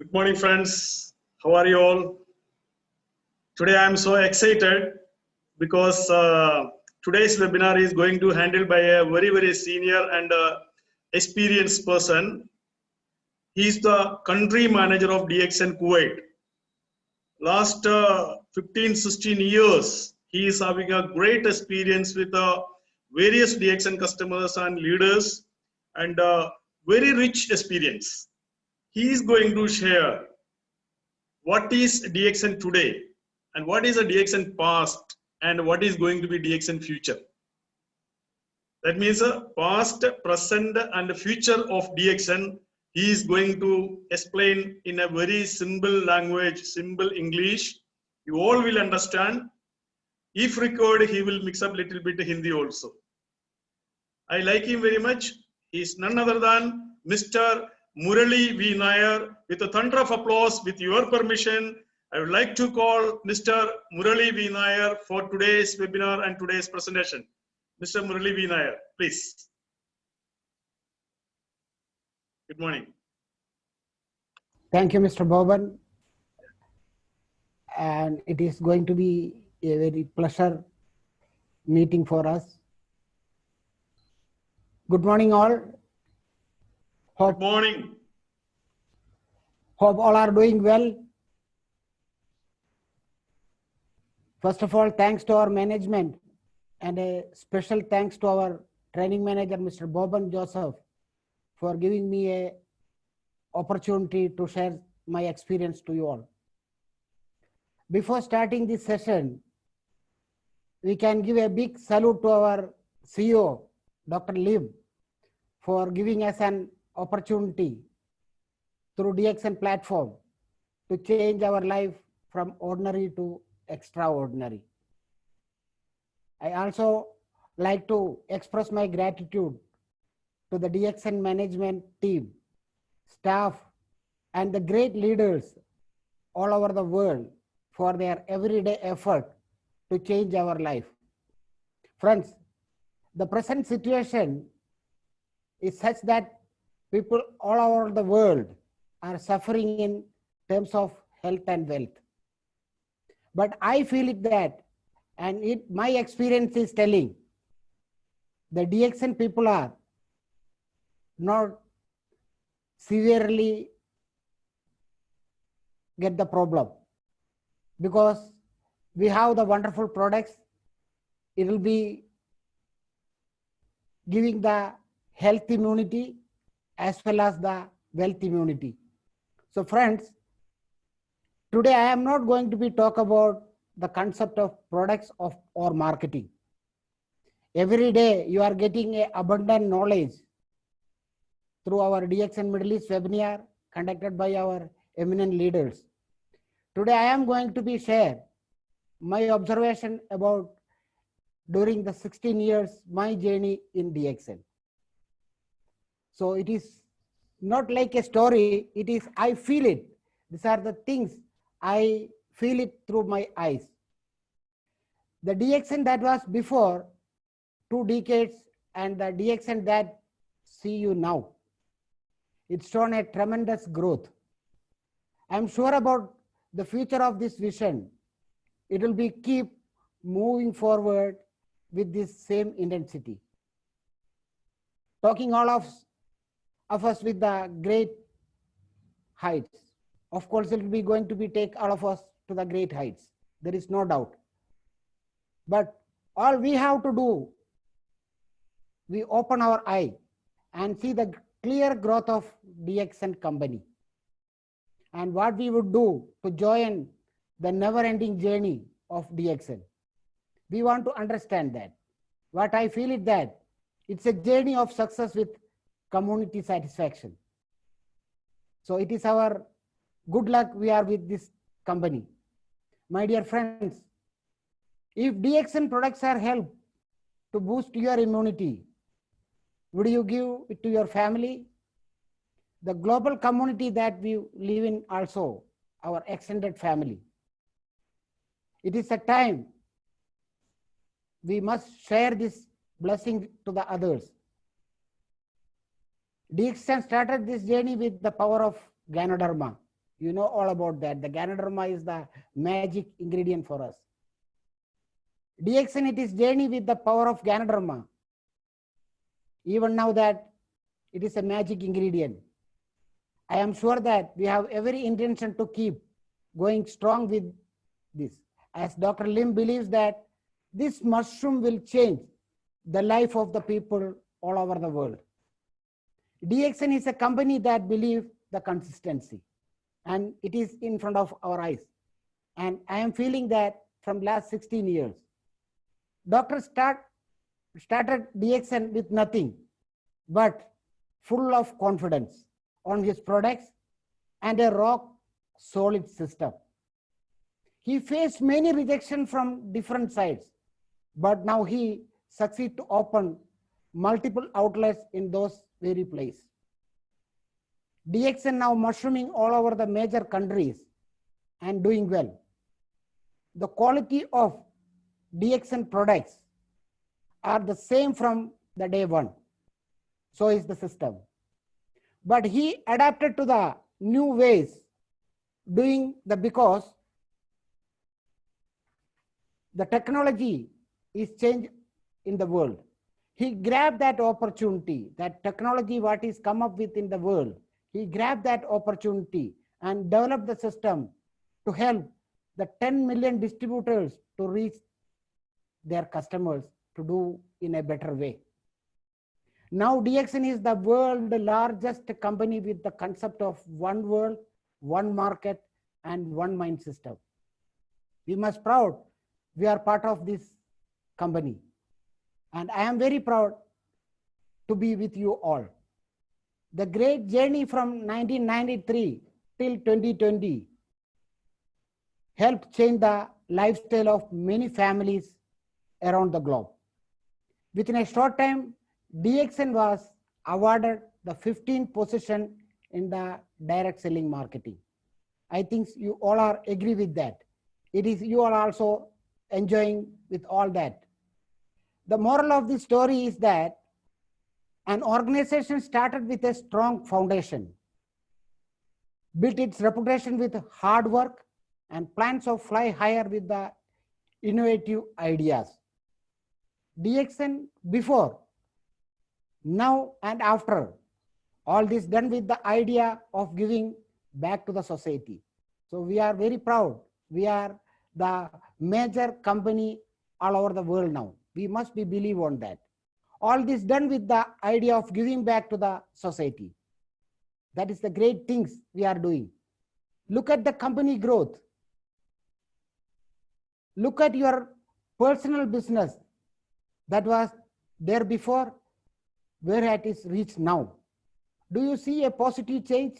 Good morning, friends. How are you all? Today I am so excited because today's webinar is going to handled by a very senior and experienced person. He is the country manager of DXN Kuwait. Last 15-16 years, he is having a great experience with various DXN customers and leaders and very rich experience. He is going to share what is DXN today and what is a DXN past and what is going to be DXN future. That means past, present and future of DXN. He is going to explain in a very simple language, simple English. You all will understand. If required, he will mix up little bit Hindi also. I like him very much. He is none other than Mr. Murali V. Nair. With a thunder of applause, with your permission, I would like to call Mr. Murali V. Nair for today's webinar and today's presentation. Mr. Murali V. Nair, please. Good morning. Thank you, Mr. Boban. And it is going to be a very pleasure meeting for us. Good morning, all. Good morning. Hope all are doing well. First of all, thanks to our management and a special thanks to our training manager, Mr. Boban Joseph, for giving me a opportunity to share my experience to you all. Before starting this session, we can give a big salute to our CEO, Dr. Lim, for giving us an opportunity through DXN platform to change our life from ordinary to extraordinary. I also like to express my gratitude to the DXN management team, staff, and the great leaders all over the world for their everyday effort to change our life. Friends, the present situation is such that people all over the world are suffering in terms of health and wealth. But I feel it that, and my experience is telling, the DXN people are not severely get the problem, because we have the wonderful products. It will be giving the health immunity as well as the wealth immunity. So friends, today I am not going to be talk about the concept of products or marketing. Every day you are getting a abundant knowledge through our DXN Middle East webinar conducted by our eminent leaders. Today I am going to be share my observation about during the 16 years, my journey in DXN. So it is not like a story, it is, I feel it. These are the things, I feel it through my eyes. The DXN that was before 2 decades and the DXN that see you now, it's shown a tremendous growth. I'm sure about the future of this vision. It will be keep moving forward with this same intensity. Talking all of us with the great heights. Of course, it will be going to be take all of us to the great heights. There is no doubt. But all we have to do, we open our eye and see the clear growth of DXN company. And what we would do to join the never-ending journey of DXN. We want to understand that. What I feel is that it's a journey of success with community satisfaction. So it is our good luck we are with this company. My dear friends, if DXN products are help to boost your immunity, would you give it to your family? The global community that we live in also, our extended family. It is a time we must share this blessing to the others. DXN started this journey with the power of Ganoderma. You know all about that. The Ganoderma is the magic ingredient for us. DXN, it is journey with the power of Ganoderma. Even now that it is a magic ingredient. I am sure that we have every intention to keep going strong with this. As Dr. Lim believes that this mushroom will change the life of the people all over the world. DXN is a company that believes the consistency, and it is in front of our eyes. And I am feeling that from last 16 years. Doctor started DXN with nothing, but full of confidence on his products and a rock solid system. He faced many rejection from different sides, but now he succeeded to open multiple outlets in those very places. DXN now mushrooming all over the major countries and doing well. The quality of DXN products are the same from the day one. So is the system. But he adapted to the new ways doing because the technology is changed in the world. He grabbed that opportunity, that technology what is come up with in the world. He grabbed that opportunity and developed the system to help the 10 million distributors to reach their customers to do in a better way. Now DXN is the world's largest company with the concept of one world, one market, and one mind system. We must proud we are part of this company. And I am very proud to be with you all. The great journey from 1993 till 2020 helped change the lifestyle of many families around the globe. Within a short time, DXN was awarded the 15th position in the direct selling marketing. I think you all are agree with that. It is you are also enjoying with all that. The moral of the story is that an organization started with a strong foundation, built its reputation with hard work, and plans to fly higher with the innovative ideas. DXN before, now and after, all this done with the idea of giving back to the society. So we are very proud. We are the major company all over the world now. We must be believe on that. All this done with the idea of giving back to the society. That is the great things we are doing. Look at the company growth. Look at your personal business that was there before, where it is reached now. Do you see a positive change?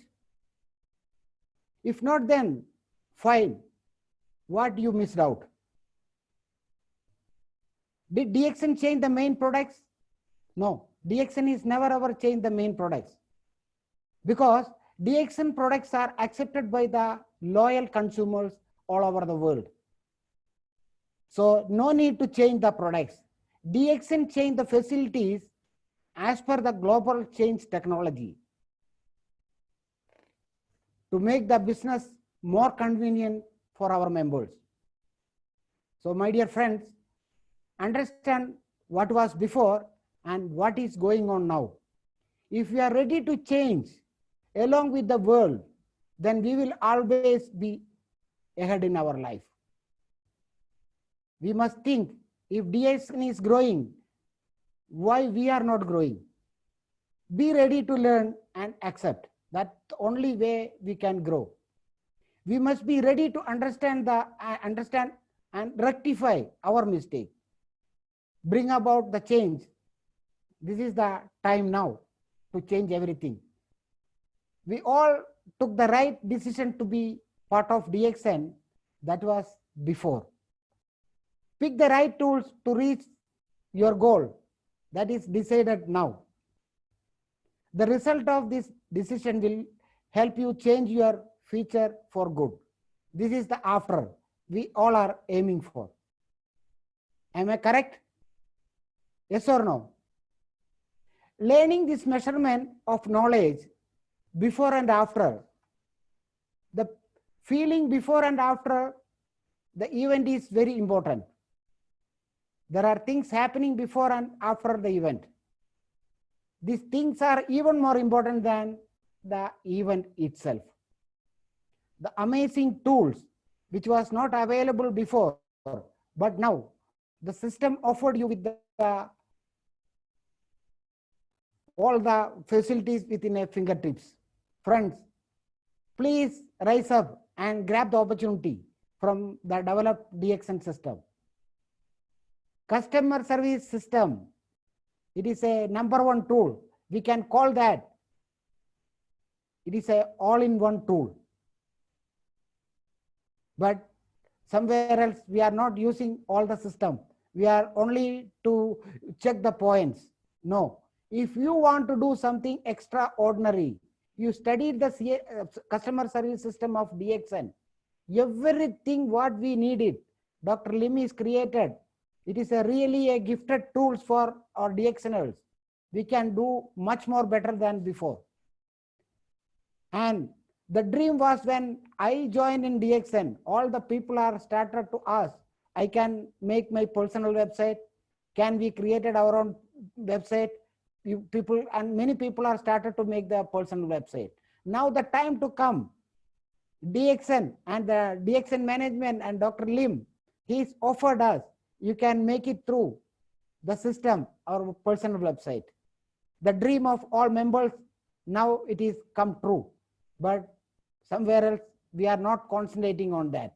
If not, then fine. What you missed out? Did DXN change the main products? No, DXN is never ever changed the main products, because DXN products are accepted by the loyal consumers all over the world. So no need to change the products. DXN changed the facilities as per the global change technology to make the business more convenient for our members. So my dear friends, understand what was before and what is going on now. If we are ready to change along with the world, then we will always be ahead in our life. We must think, if DXN is growing, why we are not growing? Be ready to learn and accept. That's the only way we can grow. We must be ready to understand and rectify our mistake. Bring about the change. This is the time now to change everything. We all took the right decision to be part of DXN. That was before. Pick the right tools to reach your goal. That is decided now. The result of this decision will help you change your future for good. This is the after we all are aiming for. Am I correct? Yes or no? Learning this measurement of knowledge before and after, the feeling before and after the event is very important. There are things happening before and after the event. These things are even more important than the event itself. The amazing tools which was not available before, but now the system offered you with all the facilities within a fingertips. Friends, please rise up and grab the opportunity from the developed DXN system. Customer service system, it is a #1 tool. We can call that. It is a all-in-one tool. But somewhere else, we are not using all the system. We are only to check the points. No. If you want to do something extraordinary, you studied the customer service system of DXN. Everything what we needed, Dr. Lim is created. It is really a gifted tools for our DXNers. We can do much more better than before. And the dream was when I joined in DXN, all the people are started to ask, I can make my personal website. Can we created our own website? People and many people are started to make their personal website. Now the time to come, DXN and the DXN management and Dr. Lim, he's offered us, you can make it through the system or personal website. The dream of all members, now it is come true. But somewhere else, we are not concentrating on that.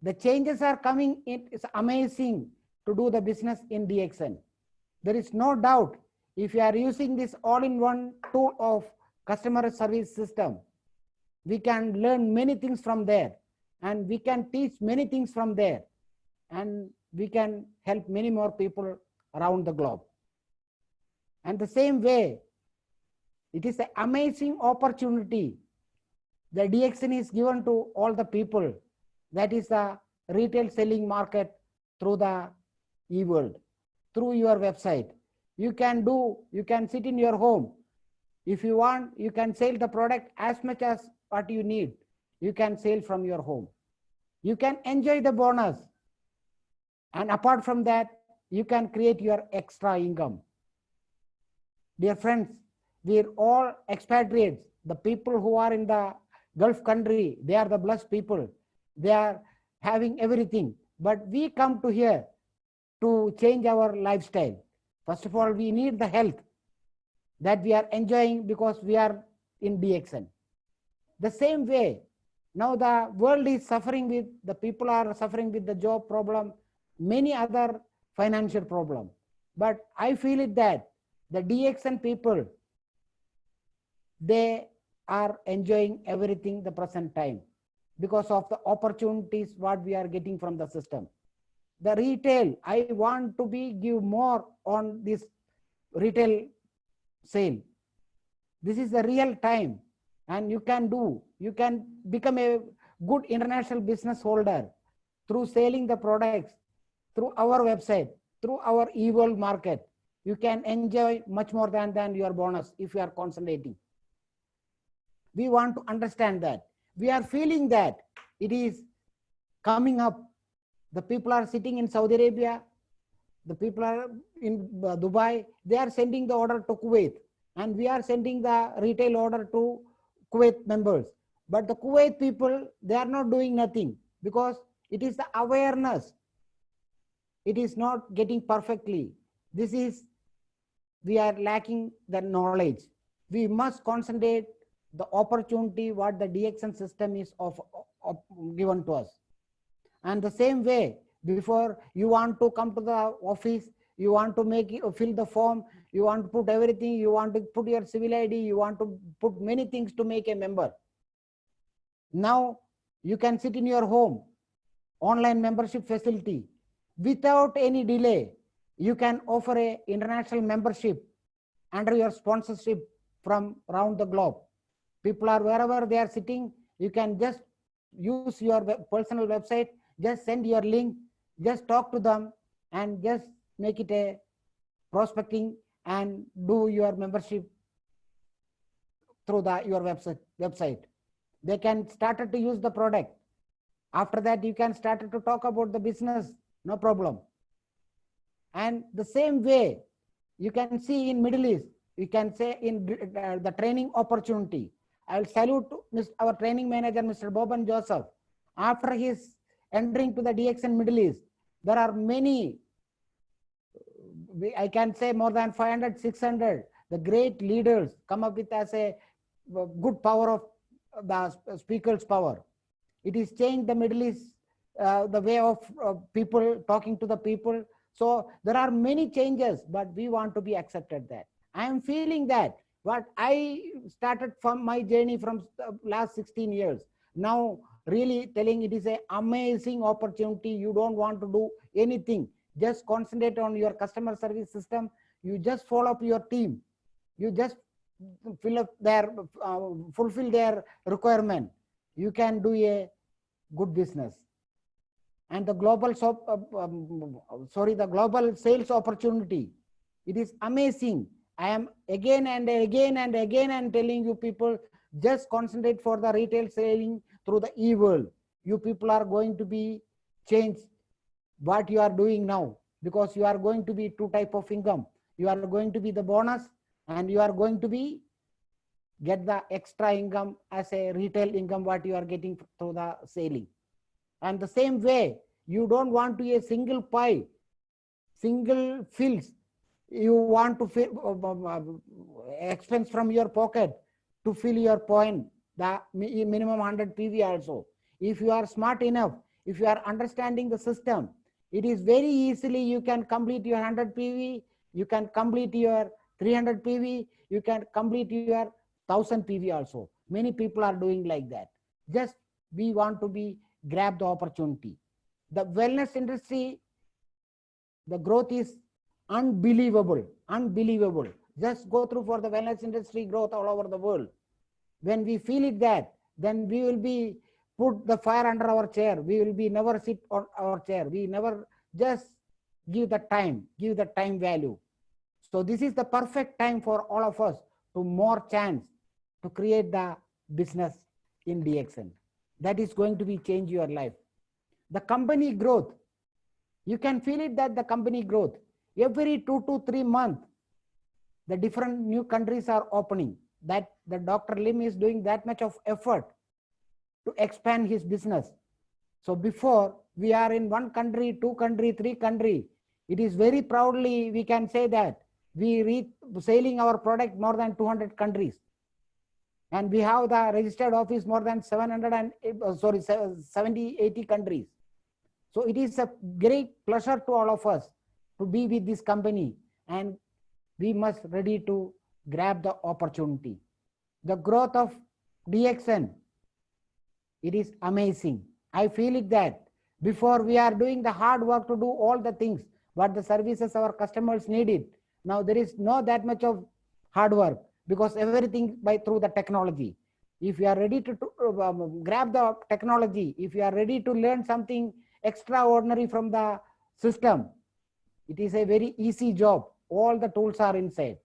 The changes are coming. It is amazing to do the business in DXN. There is no doubt if you are using this all-in-one tool of customer service system, we can learn many things from there and we can teach many things from there and we can help many more people around the globe. And the same way, it is an amazing opportunity. The DXN is given to all the people. That is the retail selling market through the e-world, through your website. You can sit in your home. If you want, you can sell the product as much as what you need. You can sell from your home. You can enjoy the bonus. And apart from that, you can create your extra income. Dear friends, we're all expatriates. The people who are in the Gulf country, they are the blessed people. They are having everything. But we come to here to change our lifestyle. First of all, we need the health that we are enjoying because we are in DXN. The same way, now the world is suffering with, the people are suffering with the job problem, many other financial problem. But I feel it that the DXN people, they are enjoying everything the present time because of the opportunities what we are getting from the system. The retail, I want to give more on this retail sale. This is the real time and you can become a good international business holder through selling the products, through our website, through our e-world market. You can enjoy much more than your bonus if you are concentrating. We want to understand that. We are feeling that it is coming up. The people are sitting in Saudi Arabia. The people are in Dubai. They are sending the order to Kuwait. And we are sending the retail order to Kuwait members. But the Kuwait people, they are not doing nothing because it is the awareness. It is not getting perfectly. We are lacking the knowledge. We must concentrate the opportunity what the DXN system is given to us. And the same way, before you want to come to the office, you want to fill the form, you want to put everything, you want to put your civil ID, you want to put many things to make a member. Now you can sit in your home, online membership facility. Without any delay, you can offer a international membership under your sponsorship from around the globe. People are wherever they are sitting, you can just use your personal website, just send your link, just talk to them and just make it a prospecting and do your membership through your website. They can start to use the product. After that, you can start to talk about the business, no problem. And the same way, you can see in Middle East, you can say in the training opportunity. I will salute our training manager, Mr. Boban Joseph. After his entering to the DXN Middle East, there are many, I can say more than 500, 600, the great leaders come up with as a good power of the speaker's power. It is changed the Middle East, the way of people talking to the people. So there are many changes, but we want to be accepted that. I am feeling that what I started from my journey from last 16 years. Now really telling it is an amazing opportunity. You don't want to do anything. Just concentrate on your customer service system. You just follow up your team. You just fulfill their requirement. You can do a good business. And the global the global sales opportunity, it is amazing. I am again and again and again and telling you people, just concentrate for the retail selling through the e-world. You people are going to be changed what you are doing now, because you are going to be two type of income. You are going to be the bonus, and you are going to be get the extra income as a retail income what you are getting through the selling. And the same way, you don't want to a single pie, single fills. You want to fill expense from your pocket to fill your point, the minimum 100 PV also. If you are smart enough, if you are understanding the system, it is very easily you can complete your 100 PV, you can complete your 300 PV, you can complete your 1000 PV also. Many people are doing like that. Just we want to be grab the opportunity. The wellness industry, the growth is unbelievable, unbelievable. Just go through for the wellness industry growth all over the world. When we feel it that, then we will be put the fire under our chair. We will be never sit on our chair. We never just give the time value. So this is the perfect time for all of us to more chance to create the business in DXN. That is going to be change your life. The company growth, you can feel it that the company growth, every 2 to 3 months, the different new countries are opening. That the Dr. Lim is doing that much of effort to expand his business. So before we are in 1 country, 2 country, 3 country, it is very proudly we can say that we reach selling our product more than 200 countries. And we have the registered office more than 70, 80 countries. So it is a great pleasure to all of us to be with this company, and we must ready to grab the opportunity. The growth of DXN, it is amazing. I feel it that before we are doing the hard work to do all the things, what the services our customers needed. Now there is no that much of hard work, because everything by through the technology. If you are ready to grab the technology, if you are ready to learn something extraordinary from the system, it is a very easy job. All the tools are inside.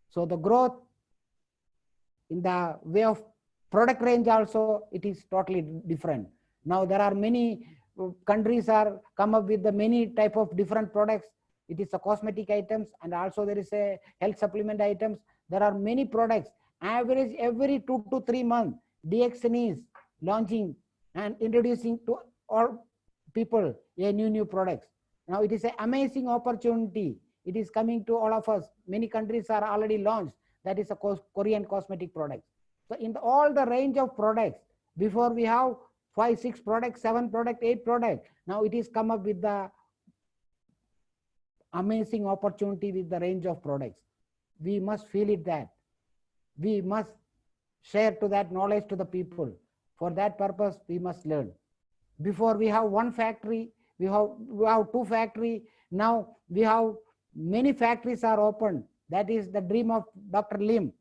So the growth in the way of product range also, it is totally different. Now there are many countries are come up with the many type of different products. It is a cosmetic items, and also there is a health supplement items. There are many products. Average every 2 to 3 months, DXN is launching and introducing to all people a new products. Now it is an amazing opportunity. It is coming to all of us. Many countries are already launched. That is a Korean cosmetic product. So in all the range of products, before we have 5, 6 products, 7 products, 8 products. Now it is come up with the amazing opportunity with the range of products. We must feel it that. We must share to that knowledge to the people. For that purpose, we must learn. Before we have 1 factory, we have 2 factory. Now we have many factories are open. That is the dream of Dr. Lim.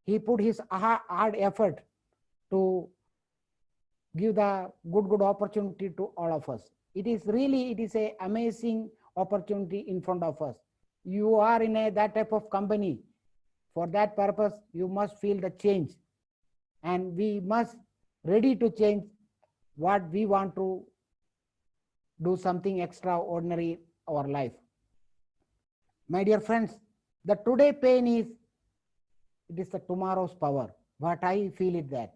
He put his hard effort to give the good opportunity to all of us. It is an amazing opportunity in front of us. You are in that type of company. For that purpose, you must feel the change. And we must ready to change what we want to do something extraordinary in our life. My dear friends, the today pain is, it is the tomorrow's power. What I feel is that.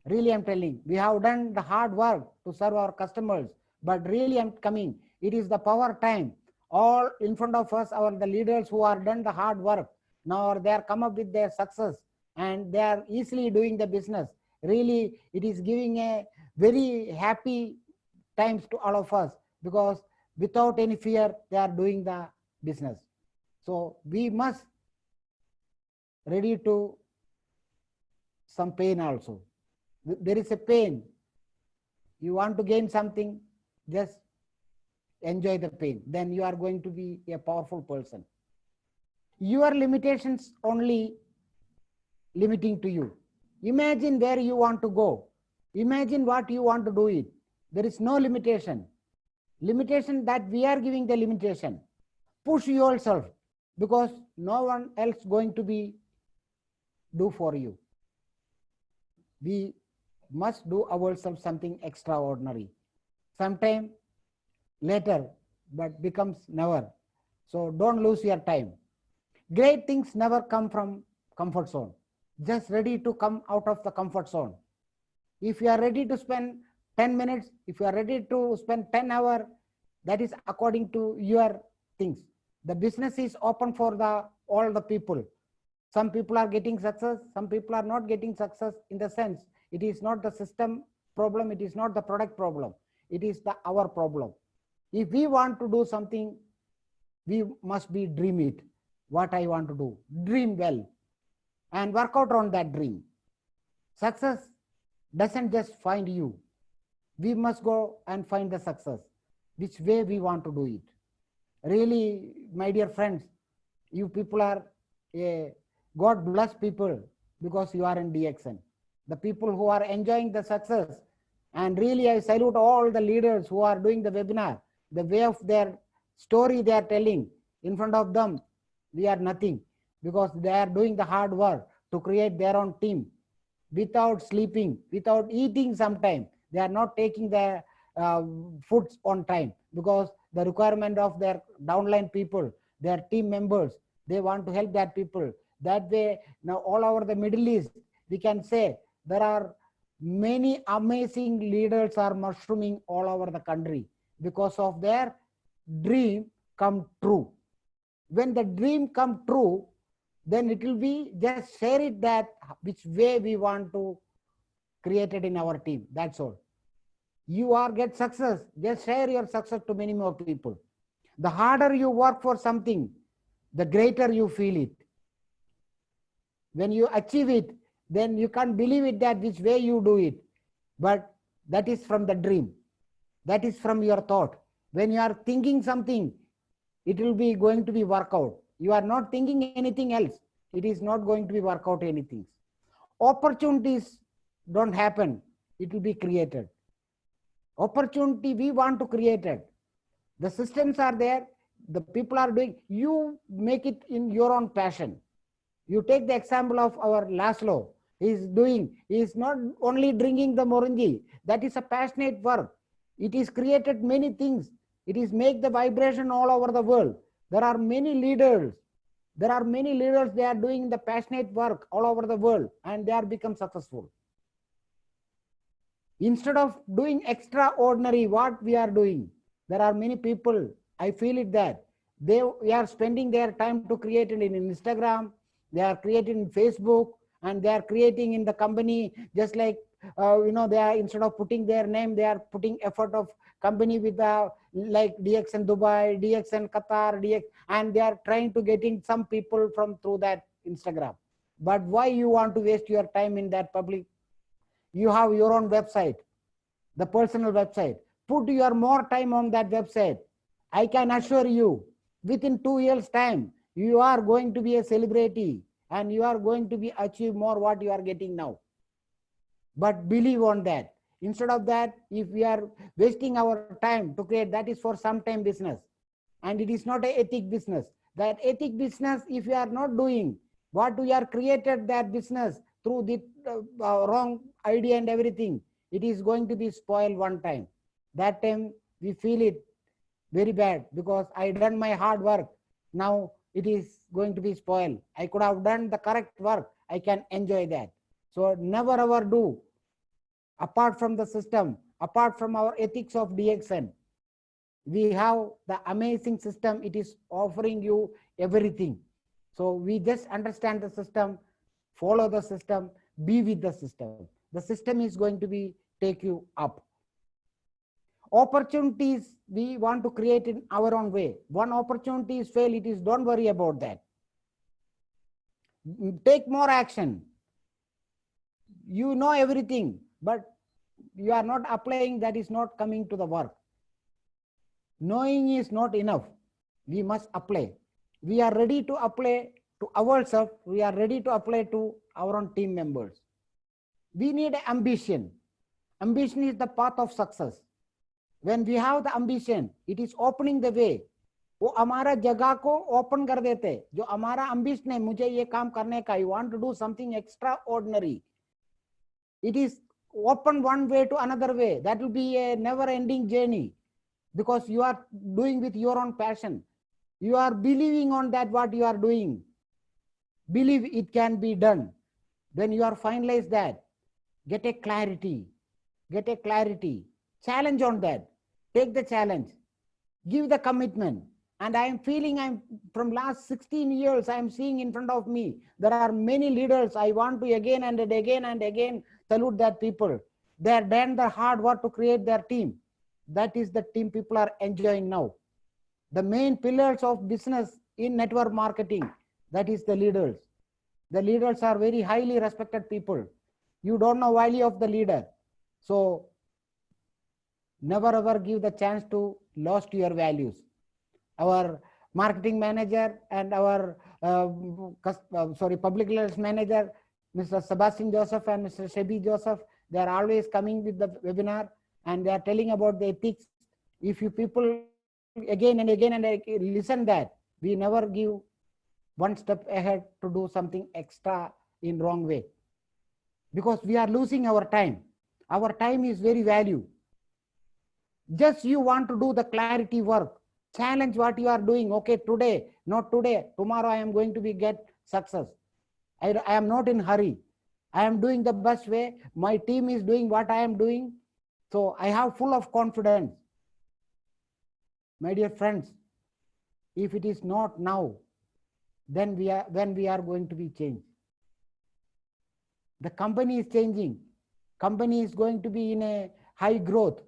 Really, I'm telling, we have done the hard work to serve our customers, but really I'm coming. It is the power time. All in front of us are the leaders who are done the hard work. Now they are come up with their success and they are easily doing the business. Really, it is giving a very happy times to all of us because without any fear, they are doing the business. So we must ready to some pain also. There is a pain. You want to gain something, just enjoy the pain. Then you are going to be a powerful person. Your limitations only limiting to you. Imagine where you want to go. Imagine what you want to do it. There is no limitation. Limitation that we are giving the limitation. Push yourself because no one else going to be do for you. We must do ourselves something extraordinary. Sometime later, but becomes never. So don't lose your time. Great things never come from comfort zone. Just ready to come out of the comfort zone. If you are ready to spend 10 minutes, if you are ready to spend 10 hours, that is according to your things. The business is open for all the people. Some people are getting success, some people are not getting success. In the sense, it is not the system problem, it is not the product problem, it is our problem. If we want to do something, we must be dream it. What I want to do, dream well and work out on that dream. Success doesn't just find you. We must go and find the success, which way we want to do it. Really, my dear friends, you people are God bless people because you are in DXN. The people who are enjoying the success, and really I salute all the leaders who are doing the webinar, the way of their story they are telling. In front of them, we are nothing because they are doing the hard work to create their own team without sleeping, without eating sometime. They are not taking their foods on time because the requirement of their downline people, their team members, they want to help that people. That way, now all over the Middle East, we can say there are many amazing leaders are mushrooming all over the country because of their dream come true. When the dream come true, then it will be just share it that which way we want to create it in our team. That's all. You are get success, just share your success to many more people. The harder you work for something, the greater you feel it. When you achieve it, then you can't believe it that which way you do it. But that is from the dream. That is from your thought. When you are thinking something, it will be going to be work out. You are not thinking anything else. It is not going to be work out anything. Opportunities don't happen. It will be created. Opportunity we want to create it. The systems are there. The people are doing. You make it in your own passion. You take the example of our Laszlo. He is not only drinking the Morinji. That is a passionate work. It is created many things. It is make the vibration all over the world. There are many leaders. They are doing the passionate work all over the world and they are become successful. Instead of doing extraordinary what we are doing, there are many people, I feel it that they are spending their time to create it in Instagram, they are creating in Facebook, and they are creating in the company, just like, they are, instead of putting their name, they are putting effort of company with like DXN Dubai, DXN Qatar, and they are trying to getting some people from through that Instagram. But why you want to waste your time in that public? You have your own website, the personal website. Put your more time on that website. I can assure you, within 2 years' time, you are going to be a celebrity and you are going to be achieve more what you are getting now. But believe on that. Instead of that, if we are wasting our time to create, that is for some time business. And it is not an ethic business. That ethic business, if you are not doing what we are created that business through the wrong idea and everything, it is going to be spoiled one time. That time we feel it very bad because I done my hard work. Now it is going to be spoiled. I could have done the correct work. I can enjoy that. So never ever do. Apart from the system, apart from our ethics of DXN, we have the amazing system. It is offering you everything. So we just understand the system, follow the system, be with the system. The system is going to be take you up. Opportunities we want to create in our own way. One opportunity is fail, it is don't worry about that. Take more action. You know everything, but you are not applying, that is not coming to the work. Knowing is not enough. We must apply. We are ready to apply to ourselves. We are ready to apply to our own team members. We need ambition. Ambition is the path of success. When we have the ambition, it is opening the way. वो हमारा जगह को open कर देते, जो हमारा ambition है, मुझे ये काम करने का, you want to do something extraordinary. It is open one way to another way. That will be a never-ending journey because you are doing with your own passion. You are believing on that what you are doing. Believe it can be done. When you are finalized that, get a clarity. Get a clarity. Challenge on that. Take the challenge. Give the commitment. And I am feeling, I'm from last 16 years, I am seeing in front of me, there are many leaders. I want to again and again salute that people. They are done the hard work to create their team. That is the team people are enjoying now. The main pillars of business in network marketing, that is the leaders. The leaders are very highly respected people. You don't know value of the leader. So never ever give the chance to lost your values. Our marketing manager and our public relations manager, Mr. Sebastian Joseph and Mr. Shebi Joseph, they are always coming with the webinar and they are telling about the ethics. If you people again and again listen that, we never give one step ahead to do something extra in wrong way. Because we are losing our time. Our time is very value. Just you want to do the clarity work. Challenge what you are doing. Okay, today, not today, tomorrow I am going to be get success. I am not in hurry. I am doing the best way. My team is doing what I am doing. So I have full of confidence. My dear friends, if it is not now, then when we are going to be changed. The company is changing. Company is going to be in a high growth.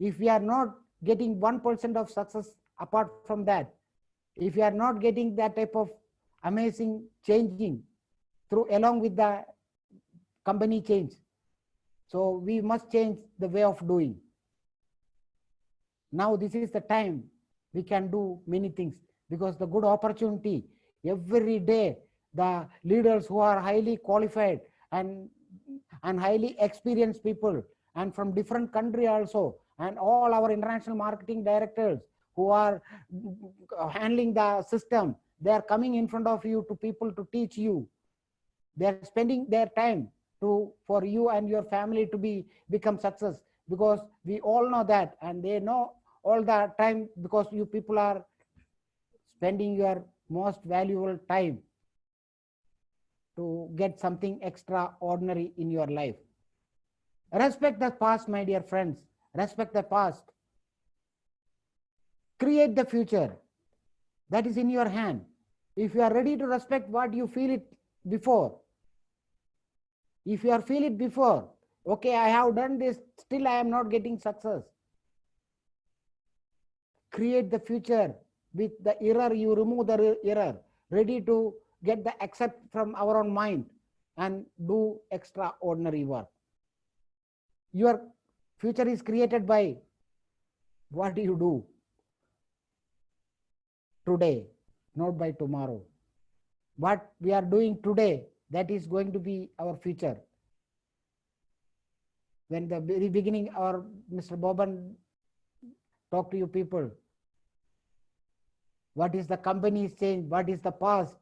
If we are not getting 1% of success apart from that, if you are not getting that type of amazing changing through along with the company change, so we must change the way of doing. Now this is the time we can do many things because the good opportunity every day, the leaders who are highly qualified and highly experienced people and from different country also, and all our international marketing directors who are handling the system, they are coming in front of you to people to teach you. They are spending their time for you and your family to become success, because we all know that, and they know all the time because you people are spending your most valuable time to get something extraordinary in your life. Respect the past, my dear friends. Respect the past. Create the future. That is in your hand. If you are ready to respect what you feel it before, if you are feel it before, okay, I have done this, still I am not getting success. Create the future with the error, you remove the error, ready to get the accept from our own mind and do extraordinary work. Your future is created by what you do today, not by tomorrow. What we are doing today, that is going to be our future. When the very beginning, our Mr. Boban talked to you people, what is the company's change, what is the past?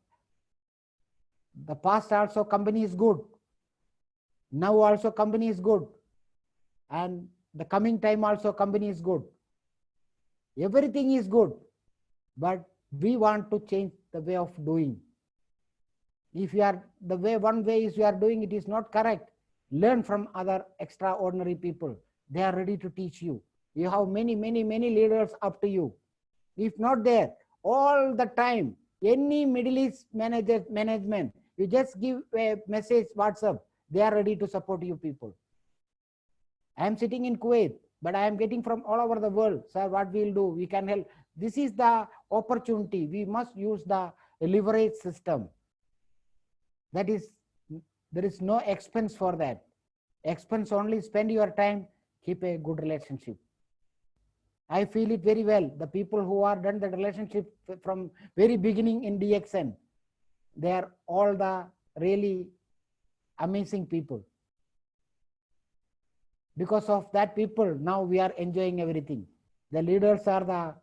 The past also company is good. Now also company is good. And the coming time also company is good. Everything is good. But we want to change the way of doing. If you are the way, one way is you are doing, it is not correct. Learn from other extraordinary people. They are ready to teach you. You have many, many, many leaders up to you. If not there, all the time, any Middle East management, you just give a message, WhatsApp, they are ready to support you people. I am sitting in Kuwait, but I am getting from all over the world. Sir, what we will do? We can help. This is the opportunity. We must use the leverage system. That is, there is no expense for that. Expense only, spend your time, keep a good relationship. I feel it very well. The people who are done the relationship from very beginning in DXN, they are all the really amazing people. Because of that people, now we are enjoying everything. The leaders are the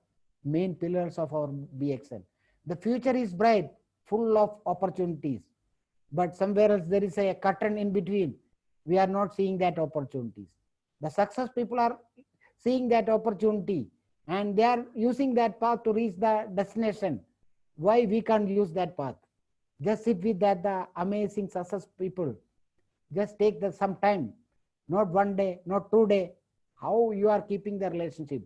main pillars of our BXN. The future is bright, full of opportunities. But somewhere else there is a curtain in between. We are not seeing that opportunities. The success people are seeing that opportunity and they are using that path to reach the destination. Why we can't use that path? Just sit with that the amazing success people. Just take some time, not 1 day, not 2 days. How you are keeping the relationship?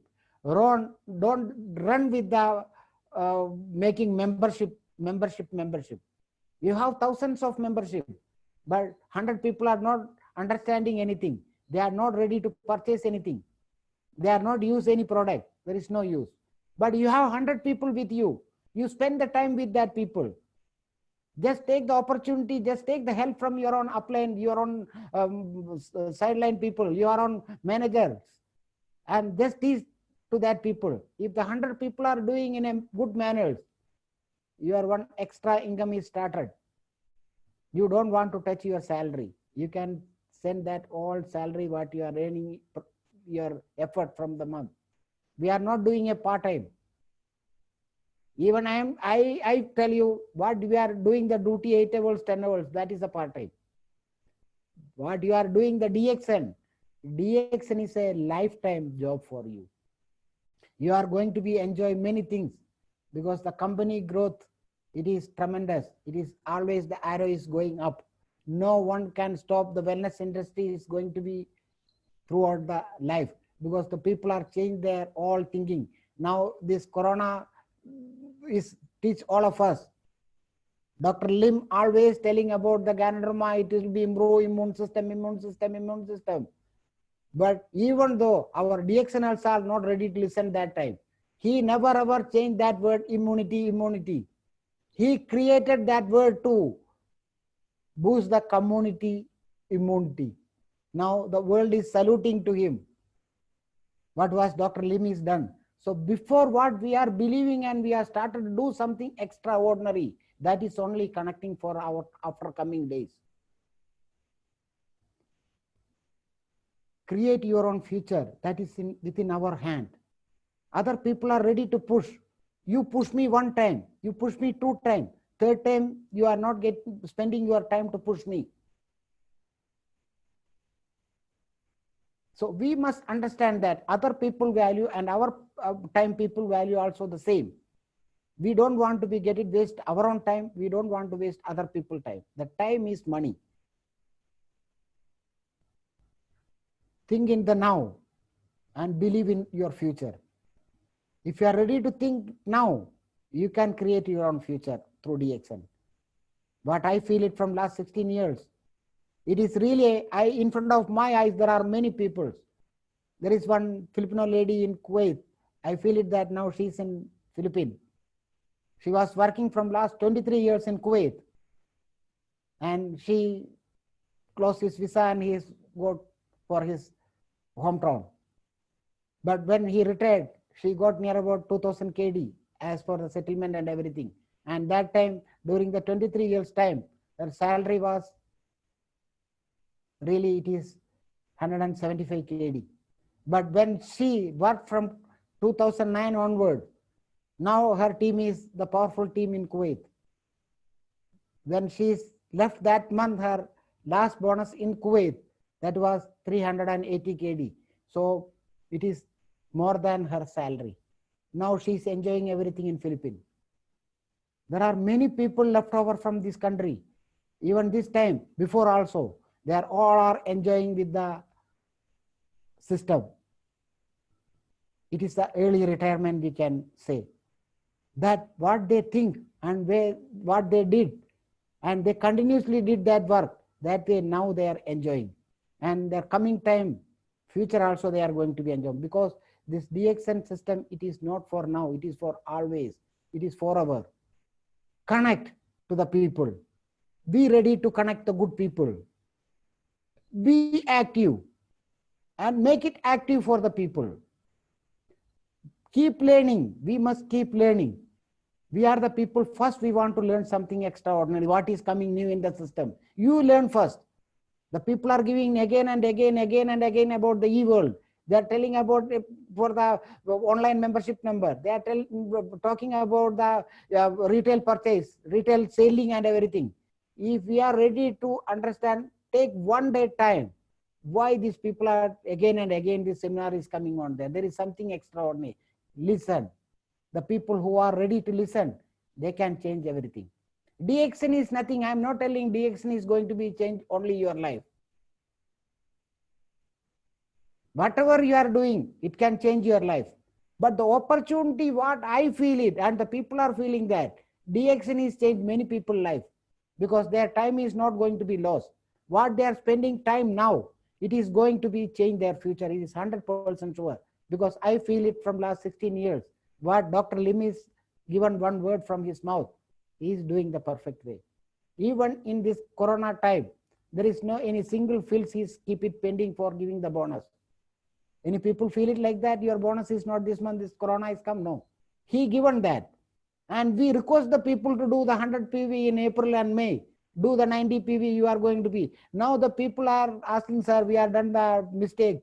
Don't run with the making membership. You have thousands of membership, but 100 people are not understanding anything. They are not ready to purchase anything. They are not use any product. There is no use. But you have 100 people with you. You spend the time with that people. Just take the opportunity. Just take the help from your own upline, your own sideline people, your own managers, and just teach to that people. If the 100 people are doing in a good manner, your one extra income is started. You don't want to touch your salary. You can send that all salary what you are earning, your effort from the month. We are not doing a part-time. Even I tell you what we are doing the duty 8 hours, 10 hours, that is a part-time. What you are doing the DXN is a lifetime job for you. You are going to be enjoy many things because the company growth, it is tremendous. It is always the arrow is going up. No one can stop. The wellness industry is going to be throughout the life because the people are changed their all thinking. Now this corona is teach all of us. Dr. Lim always telling about the Ganoderma, it will be improve immune system. But even though our DXNLs are not ready to listen that time, he never ever changed that word immunity. He created that word to boost the community immunity. Now the world is saluting to him. What was Dr. Lim is done. So before what we are believing and we have started to do something extraordinary, that is only connecting for our after coming days. Create your own future. That is within our hand. Other people are ready to push. You push me 1 time. You push me 2 times. 3rd time, you are not spending your time to push me. So we must understand that other people value and our time people value also the same. We don't want to waste our own time. We don't want to waste other people's time. The time is money. Think in the now and believe in your future. If you are ready to think now, you can create your own future through DXN. But I feel it from last 16 years. It is really, in front of my eyes, there are many people. There is one Filipino lady in Kuwait. I feel it that now she's in Philippines. She was working from last 23 years in Kuwait. And she closed his visa and he got for his hometown. But when he retired, she got near about 2000 KD as for the settlement and everything. And that time, during the 23 years time, her salary was really, it is 175 KD. But when she worked from 2009 onward, now her team is the powerful team in Kuwait. When she's left that month, her Last bonus in Kuwait, that was 380 KD. So it is more than her salary. Now she's enjoying everything in Philippines. There are many people left over from this country. Even this time, before also, they are all are enjoying with the system. It is the early retirement, we can say. That what they think and what they did, and they continuously did that work, that way now they are enjoying. And their coming time, future also they are going to be enjoying, because this DXN system, it is not for now, it is for always, it is forever. Connect to the people. Be ready to connect the good people. Be active and make it active for the people. Keep learning. We must keep learning. We are the people, first we want to learn something extraordinary. What is coming new in the system? You learn first. The people are giving again and again about the e-world. They are telling about for the online membership number. They are talking about the retail purchase, retail selling and everything. If we are ready to understand, take one day time. Why these people are again and again, this seminar is coming on there. There is something extraordinary. Listen. The people who are ready to listen, they can change everything. DXN is nothing. I'm not telling DXN is going to be change only your life. Whatever you are doing, it can change your life. But the opportunity, what I feel it, and the people are feeling that, DXN is changed many people's life, because their time is not going to be lost. What they are spending time now, it is going to be change their future. It is 100% sure, because I feel it from last 16 years. What Dr. Lim is given one word from his mouth, he is doing the perfect way. Even in this corona time, there is no any single fields he's keep it pending for giving the bonus. Any people feel it like that? Your bonus is not this month, this corona is come. No. He given that. And we request the people to do the 100 PV in April and May. Do the 90 PV you are going to be. Now the people are asking, sir, we have done the mistake.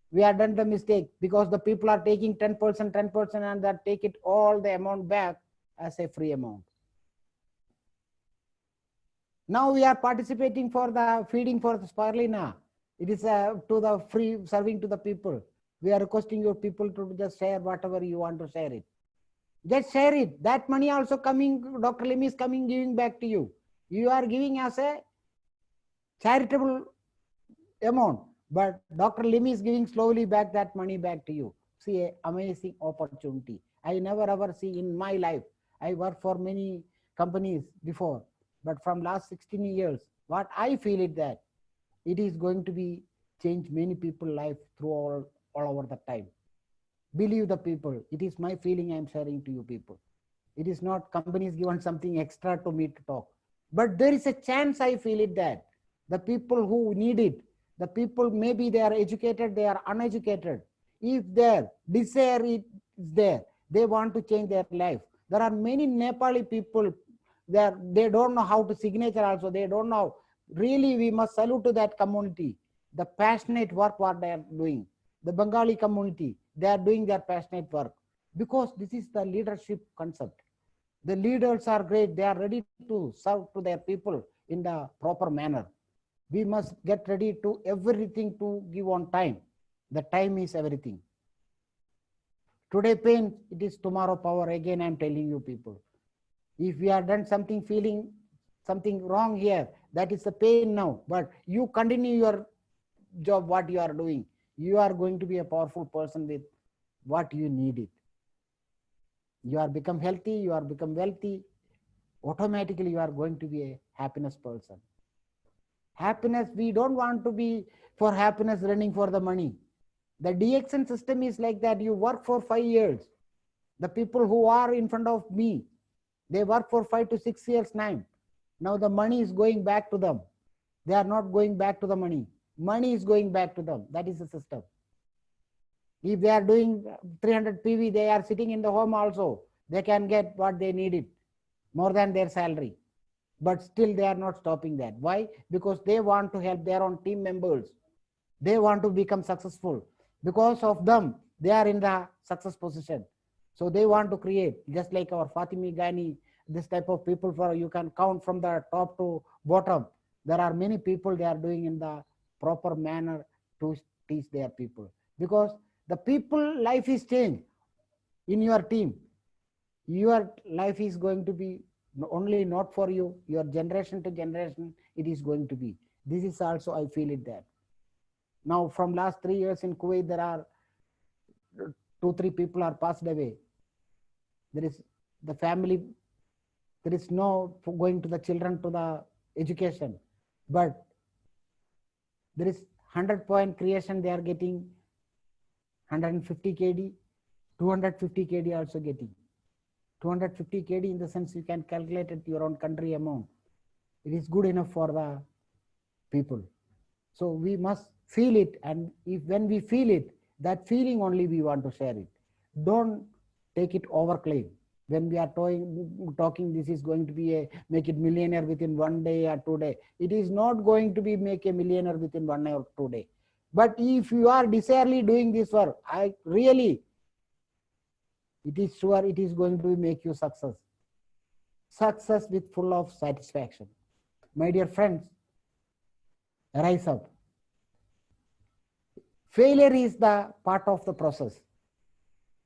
We have done the mistake, because the people are taking 10%, and that take it all the amount back as a free amount. Now we are participating for the feeding for the spirulina. It is to the free serving to the people. We are requesting your people to just share whatever you want to share it. Just share it. That money also coming, Dr. Lim is coming, giving back to you. You are giving as a charitable amount. But Dr. Lim is giving slowly back that money back to you. See, an amazing opportunity. I never ever see in my life. I worked for many companies before, but from last 16 years, what I feel is that it is going to be change many people's life through all over the time. Believe the people. It is my feeling I am sharing to you people. It is not companies given something extra to me to talk. But there is a chance I feel it that the people who need it, the people, maybe they are educated, they are uneducated. If their desire is there, they want to change their life. There are many Nepali people, they don't know how to signature also. They don't know. Really, we must salute to that community. The passionate work what they are doing. The Bengali community, they are doing their passionate work. Because this is the leadership concept. The leaders are great. They are ready to serve to their people in the proper manner. We must get ready to everything to give on time. The time is everything. Today pain, it is tomorrow power. Again, I'm telling you people. If we are done something, feeling something wrong here, that is the pain now. But you continue your job, what you are doing. You are going to be a powerful person with what you need it. You are become healthy, you are become wealthy. Automatically, you are going to be a happiness person. Happiness, we don't want to be for happiness running for the money. The DXN system is like that. You work for 5 years. The people who are in front of me, they work for 5 to 6 years time. Now the money is going back to them. They are not going back to the money. Money is going back to them. That is the system. If they are doing 300 PV, they are sitting in the home also. They can get what they needed, more than their salary. But still they are not stopping that. Why? Because they want to help their own team members. They want to become successful. Because of them, they are in the success position. So they want to create, just like our Fatimi Ghani, this type of people, for you can count from the top to bottom. There are many people they are doing in the proper manner to teach their people, because the people life is changed in your team. Your life is going to be only not for you, your generation to generation it is going to be. This is also I feel it that now from last 3 years in Kuwait there are 2-3 people are passed away. There is the family, there is no going to the children to the education, but there is 100-point creation they are getting 150 kd, 250 kd also getting 250 kd in the sense you can calculate it your own country amount. It is good enough for the people. So we must feel it, and if when we feel it, that feeling only we want to share it. Don't take it overclaim. When we are talking this is going to be a make it millionaire within 1 day or 2 days, it is not going to be make a millionaire within 1 or 2 days. But if you are desirely doing this work, I really, it is sure it is going to make you success with full of satisfaction. My dear friends, rise up. Failure is the part of the process.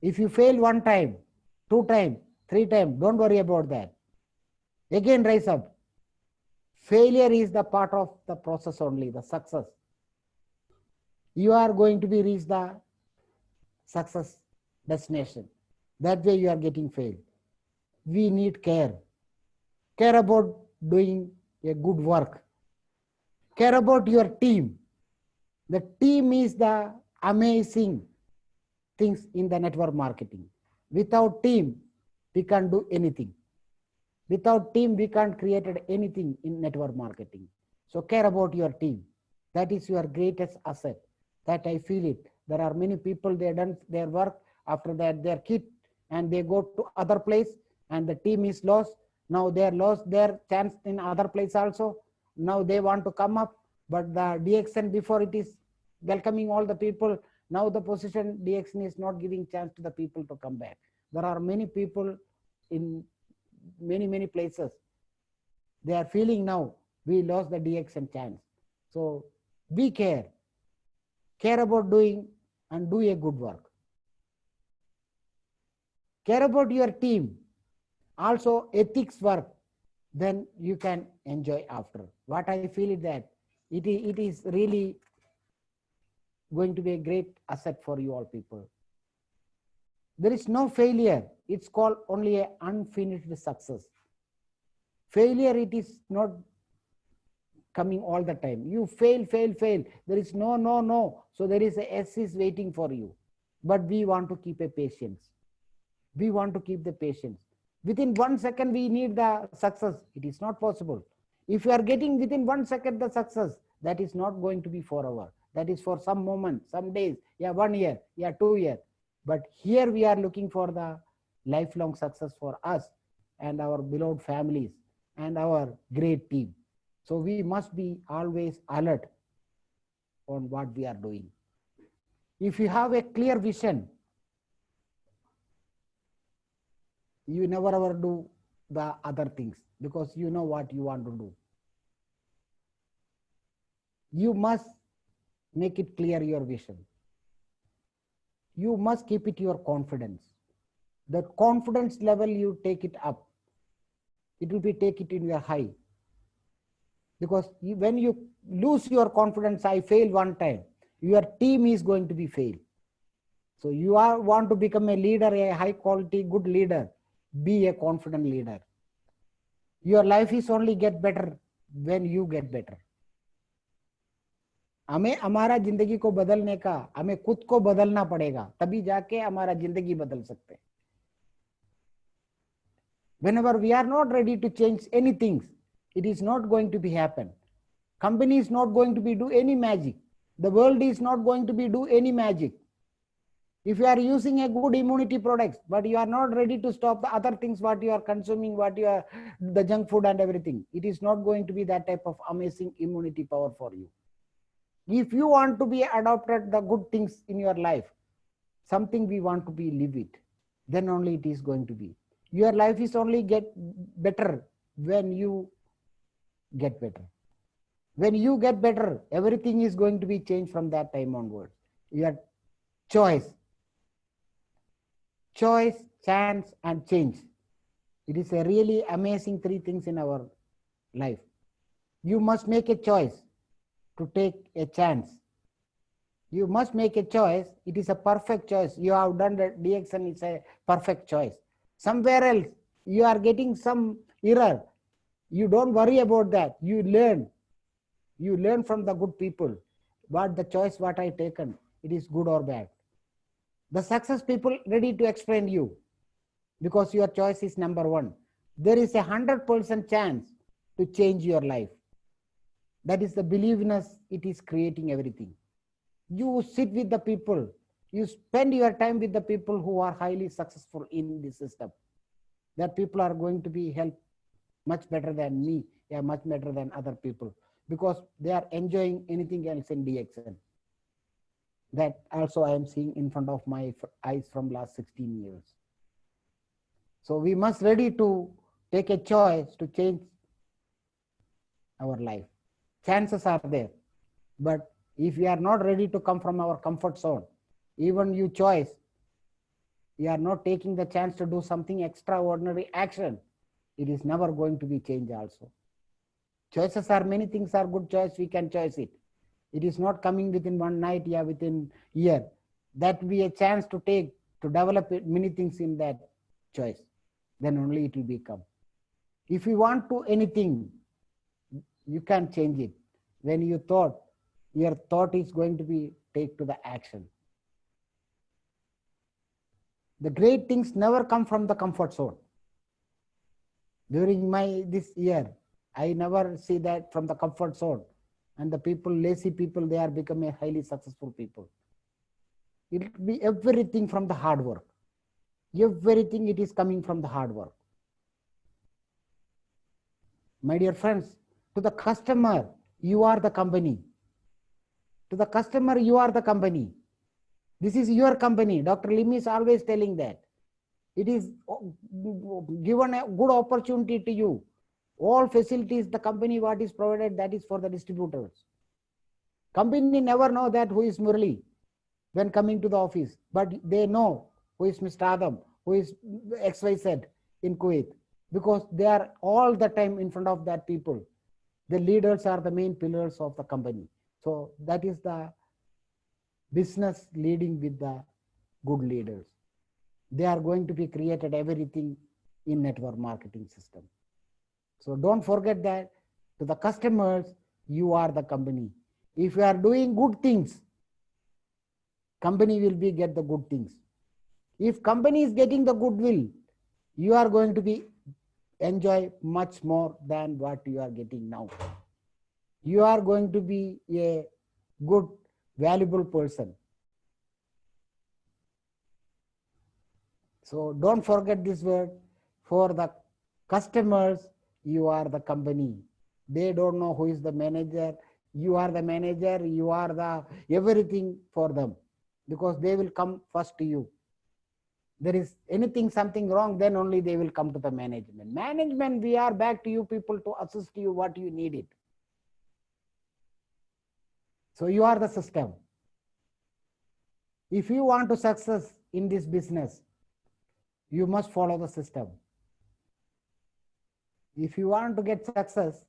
If you fail 1 time, 2 times, 3 times, don't worry about that. Again rise up. Failure is the part of the process only, the success. You are going to be reach the success destination. That way you are getting failed. We need care. Care about doing a good work. Care about your team. The team is the amazing things in the network marketing. Without team, we can't do anything. Without team, we can't create anything in network marketing. So care about your team. That is your greatest asset. That I feel it. There are many people, they done their work, after that their kit, and they go to other place and the team is lost. Now they are lost their chance in other place also. Now they want to come up, but the DXN before it is welcoming all the people. Now the position DXN is not giving chance to the people to come back. There are many people in many places. They are feeling now we lost the DXN chance. So be care about doing and do a good work. Care about your team. Also ethics work, then you can enjoy after. What I feel is that it is really going to be a great asset for you all people. There is no failure. It's called only an unfinished success. Failure, it is not coming all the time. You fail. There is no. So there is a S is waiting for you. But we want to keep a patience. We want to keep the patience. Within 1 second, we need the success. It is not possible. If you are getting within 1 second the success, that is not going to be forever. That is for some moment, some days, 1 year, 2 years. But here we are looking for the lifelong success for us and our beloved families and our great team. So we must be always alert on what we are doing. If you have a clear vision, you never ever do the other things because you know what you want to do. You must make it clear your vision. You must keep it your confidence. The confidence level you take it up. It will be take it in your high. Because when you lose your confidence, I failed 1 time, your team is going to be failed. So you want to become a leader, a high quality, good leader. Be a confident leader. Your life is only get better when you get better. हमें हमारा जिंदगी को बदलने का हमें खुद को बदलना पड़ेगा, तभी जाके हमारा जिंदगी बदल सकते हैं. Whenever we are not ready to change anything, it is not going to be happen. Company is not going to be do any magic. The world is not going to be do any magic. If you are using a good immunity products, but you are not ready to stop the other things what you are consuming, what you are the junk food and everything, it is not going to be that type of amazing immunity power for you. If you want to be adopted the good things in your life, something we want to be live it, then only it is going to be. Your life is only get better when you get better. When you get better, everything is going to be changed from that time onwards. Your choice, chance, and change. It is a really amazing three things in our life. You must make a choice to take a chance. You must make a choice. It is a perfect choice. You have done the DXN, it's a perfect choice. Somewhere else, you are getting some error. You don't worry about that. You learn. You learn from the good people. What the choice, what I taken, it is good or bad. The success people ready to explain you because your choice is number one. There is 100% chance to change your life. That is the believeness, it is creating everything. You sit with the people, you spend your time with the people who are highly successful in the system. That people are going to be helped much better than me, yeah, much better than other people, because they are enjoying anything else in DXN. That also I am seeing in front of my eyes from last 16 years. So we must ready to take a choice to change our life. Chances are there, but if we are not ready to come from our comfort zone, even you choice, you are not taking the chance to do something extraordinary action, it is never going to be changed also. Choices are many things are good choice, we can choose it. It is not coming within one night, yeah, within year. That be a chance to take, to develop many things in that choice. Then only it will become. If you want to anything, you can change it. When you thought, your thought is going to be take to the action. The great things never come from the comfort zone. During this year, I never see that from the comfort zone. And the people, lazy people, they are becoming highly successful people. It will be everything from the hard work. Everything it is coming from the hard work. My dear friends, to the customer, you are the company. To the customer, you are the company. This is your company. Dr. Lim is always telling that. It is given a good opportunity to you. All facilities, the company what is provided, that is for the distributors. Company never know that who is Murali when coming to the office, but they know who is Mr. Adam, who is XYZ in Kuwait, because they are all the time in front of that people. The leaders are the main pillars of the company. So that is the business leading with the good leaders. They are going to be created everything in network marketing system. So don't forget that to the customers, you are the company. If you are doing good things, company will be get the good things. If company is getting the goodwill, you are going to be enjoy much more than what you are getting now. You are going to be a good, valuable person. So don't forget this word. For the customers, you are the company. They don't know who is the manager. You are the manager. You are the everything for them, because they will come first to you. There is anything, something wrong, then only they will come to the management. Management, we are back to you people to assist you what you need it. So you are the system. If you want to success in this business, you must follow the system. If you want to get success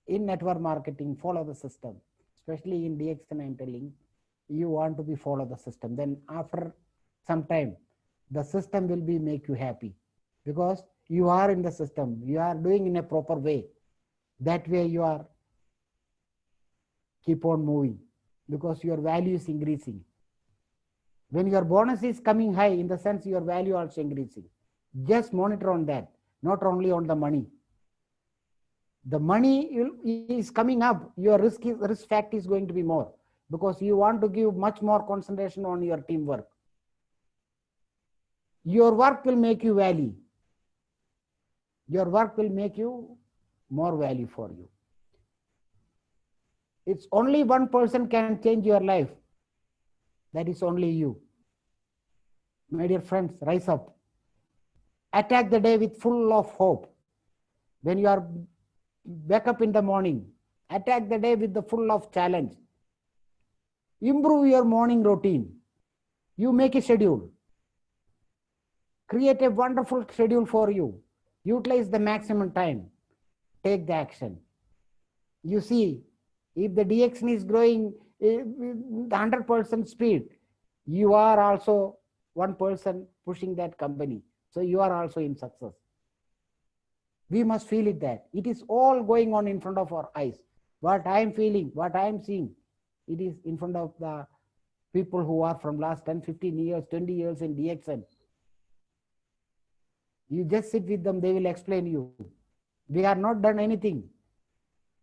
in network marketing, follow the system. Especially in DXN, I'm telling, you want to be follow the system. Then after some time, the system will be make you happy, because you are in the system. You are doing in a proper way. That way you are keep on moving, because your value is increasing. When your bonus is coming high, in the sense your value also increasing. Just monitor on that, not only on the money. The money is coming up, your risk fact is going to be more, because you want to give much more concentration on your teamwork. Your work will make you value. Your work will make you more value for you. It's only one person can change your life. That is only you. My dear friends, rise up. Attack the day with full of hope. When you are wake up in the morning Attack the day with the full of challenge. Improve your morning routine. You make a schedule. Create a wonderful schedule for you. Utilize the maximum time. Take the action. You see, if the DXN is growing the 100% speed, you are also one person pushing that company. So you are also in success. We must feel it that it is all going on in front of our eyes. What I am feeling, what I am seeing, it is in front of the people who are from last 10, 15 years, 20 years in DXN. You just sit with them, they will explain you. We are not done anything.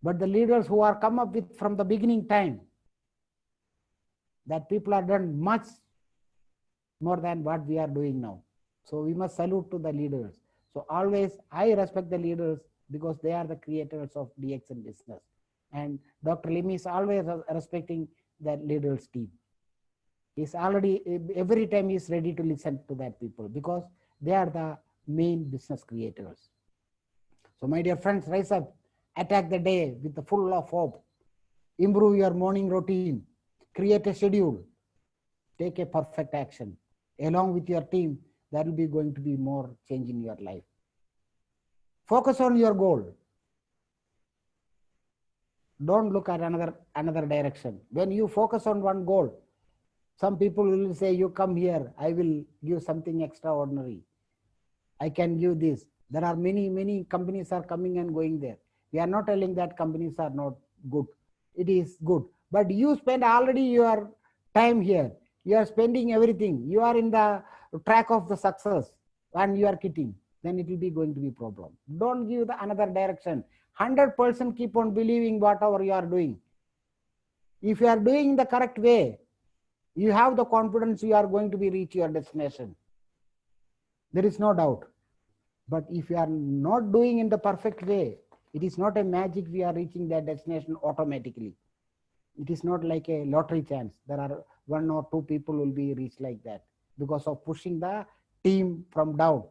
But the leaders who are come up with from the beginning time, that people are done much more than what we are doing now. So we must salute to the leaders. So always I respect the leaders because they are the creators of DXN business. And Dr. Lim is always respecting that leaders team. He's already, every time he's ready to listen to that people because they are the main business creators. So my dear friends, rise up, attack the day with the full of hope. Improve your morning routine, create a schedule, take a perfect action. Along with your team, there will be going to be more change in your life. Focus on your goal. Don't look at another direction. When you focus on one goal, some people will say, you come here, I will give something extraordinary. I can give this. There are many companies are coming and going there. We are not telling that companies are not good. It is good. But you spend already your time here. You are spending everything. You are in the track of the success and you are quitting. Then it will be going to be problem. Don't give the another direction. 100% keep on believing whatever you are doing. If you are doing the correct way, you have the confidence you are going to be reach your destination. There is no doubt. But if you are not doing in the perfect way, it is not a magic we are reaching that destination automatically. It is not like a lottery chance. There are 1 or 2 people will be reached like that. Because of pushing the team from down,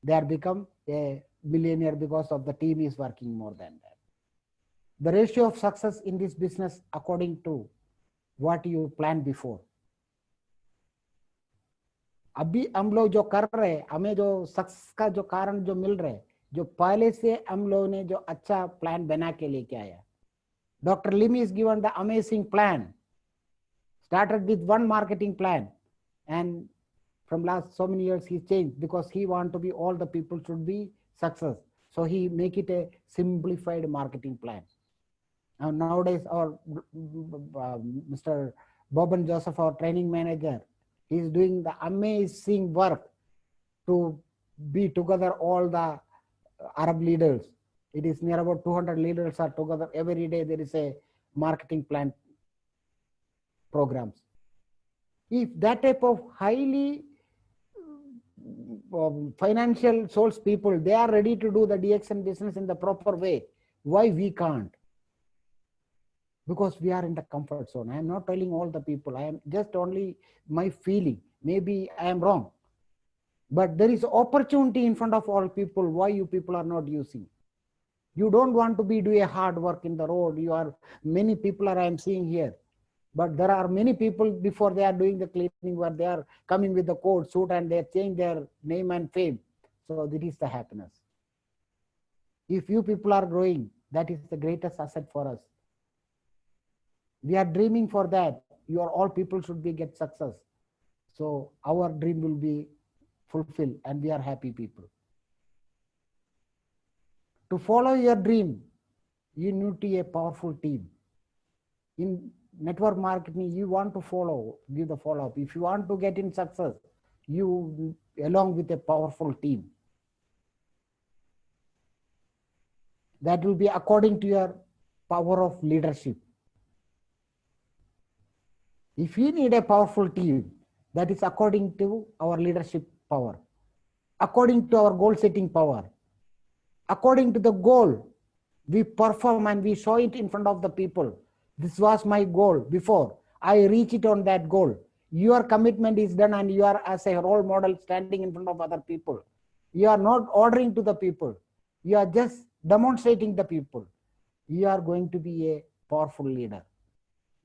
they are become a millionaire because of the team is working more than that. The ratio of success in this business according to what you planned before. अभी हम लोग जो कर रहे हैं, हमें जो success का जो कारण जो मिल रहे हैं, जो पहले से हम लोगों ने जो अच्छा प्लान बना के लेके आया. Dr. Lim is given the amazing plan. Started with one marketing plan, and from last so many years he's changed because he want to be all the people should be success. So he make it a simplified marketing plan. Now nowadays our Mr. Boban Joseph, our training manager, he is doing the amazing work to be together all the Arab leaders. It is near about 200 leaders are together. Every day there is a marketing plan programs. If that type of highly financial source people, they are ready to do the DXN business in the proper way, why we can't? Because we are in the comfort zone. I am not telling all the people. I am just only my feeling. Maybe I am wrong. But there is opportunity in front of all people. Why you people are not using? You don't want to be doing hard work in the road. You are many people are I am seeing here. But there are many people before they are doing the cleaning where they are coming with the coat, suit, and they change their name and fame. So that is the happiness. If you people are growing, that is the greatest asset for us. We are dreaming for that. You are all people should be get success. So our dream will be fulfilled and we are happy people. To follow your dream, you need to be a powerful team. In network marketing, you want to follow, give the follow-up. If you want to get in success, you along with a powerful team. That will be according to your power of leadership. If you need a powerful team, that is according to our leadership power, according to our goal setting power, according to the goal, we perform and we show it in front of the people. This was my goal before. I reach it on that goal. Your commitment is done and you are as a role model standing in front of other people. You are not ordering to the people. You are just demonstrating the people. you are going to be a powerful leader.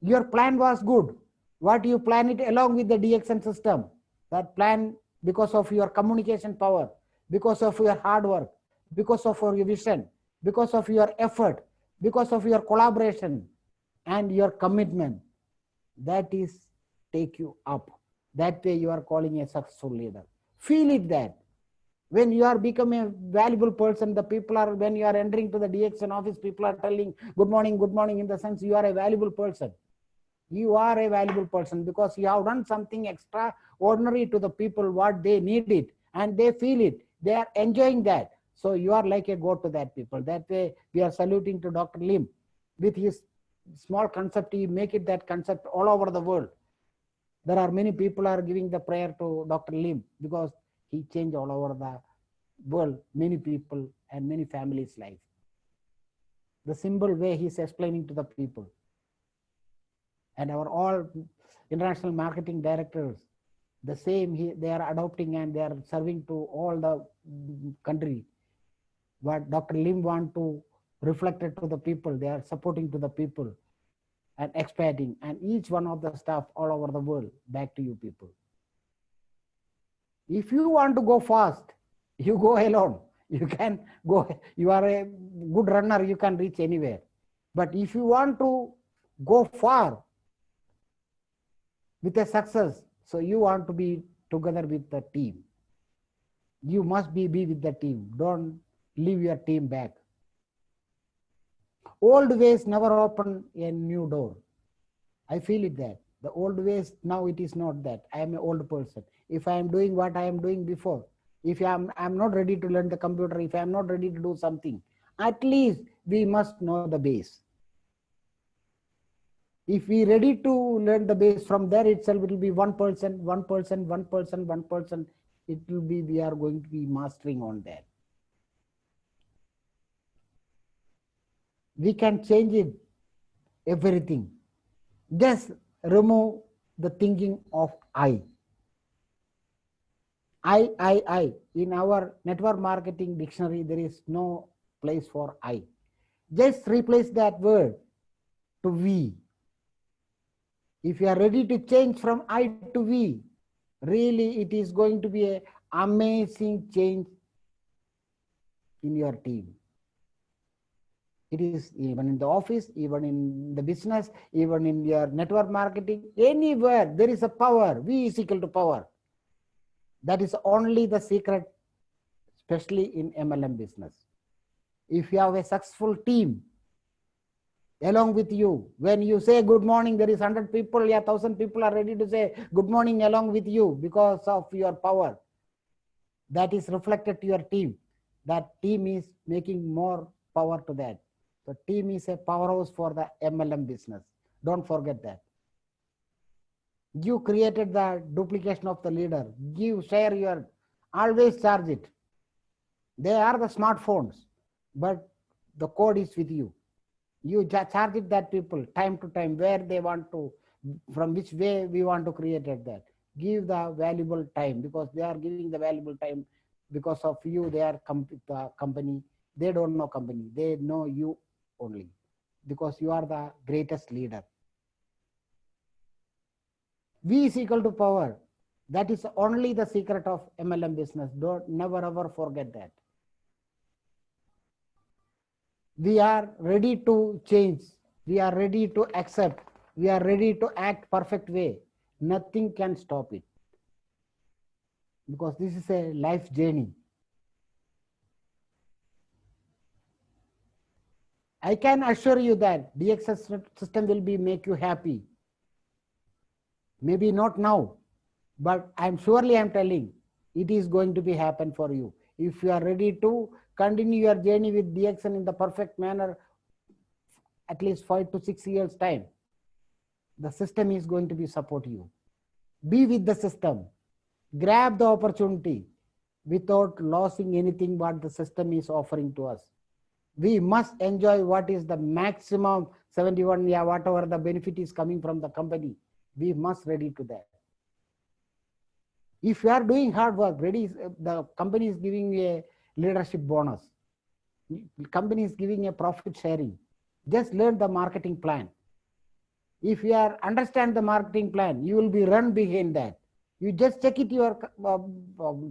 Your plan was good. What you plan it along with the DXN system, that plan, because of your communication power, because of your hard work, because of your vision, because of your effort, because of your collaboration and your commitment, that is take you up. That way you are calling a successful leader. Feel it that when you are becoming a valuable person, the people are, when you are entering to the DXN office, people are telling good morning, in the sense you are a valuable person. You are a valuable person because you have done something extraordinary to the people, what they need it, and they feel it. They are enjoying that. So you are like a god to that people. That way we are saluting to Dr. Lim with his small concept. He make it that concept all over the world. There are many people are giving the prayer to Dr. Lim because he changed all over the world, many people and many families' life. The simple way he's explaining to the people. And our all international marketing directors, the same, they are adopting and they are serving to all the country. What Dr. Lim want to reflect it to the people, they are supporting to the people and expanding, and each one of the staff all over the world. Back to you people. If you want to go fast, you go alone. You can go, you are a good runner, you can reach anywhere. But if you want to go far with a success, so you want to be together with the team. You must be with the team. Don't leave your team back. Old ways never open a new door. I feel it that. The old ways, now it is not that. I am an old person. If I am doing what I am doing before, if I'm not ready to learn the computer, if I'm not ready to do something, at least we must know the base. If we ready to learn the base, from there itself it will be 1%. It will be, we are going to be mastering on that. We can change it, everything. Just remove the thinking of I. In our network marketing dictionary, there is no place for I. Just replace that word to we. If you are ready to change from I to we, really it is going to be an amazing change in your team. It is even in the office, even in the business, even in your network marketing, anywhere there is a power. V is equal to power. That is only the secret, especially in MLM business. If you have a successful team along with you, when you say good morning, there is 100 people, 1,000 people are ready to say good morning along with you because of your power. That is reflected to your team. That team is making more power to that. The team is a powerhouse for the MLM business. Don't forget that. You created the duplication of the leader. Share your, always charge it. They are the smartphones, but the code is with you. You charge it that people time to time where they want to, from which way we want to create it that. Give the valuable time because they are giving the valuable time because of you. They are the company. They don't know company. They know you only because you are the greatest leader. V is equal to power. That is only the secret of MLM business. Don't never ever forget that. We are ready to change. We are ready to accept. We are ready to act perfect way. Nothing can stop it. Because this is a life journey. I can assure you that DXS system will make you happy. Maybe not now, but I'm telling it is going to be happen for you. If you are ready to continue your journey with DXN in the perfect manner, at least 5 to 6 years time, the system is going to be support you. Be with the system. Grab the opportunity without losing anything what the system is offering to us. We must enjoy what is the maximum 71, whatever the benefit is coming from the company. We must ready to that. If you are doing hard work, the company is giving a leadership bonus. The company is giving a profit sharing. Just learn the marketing plan. If you are understand the marketing plan, you will be run behind that. You just check it your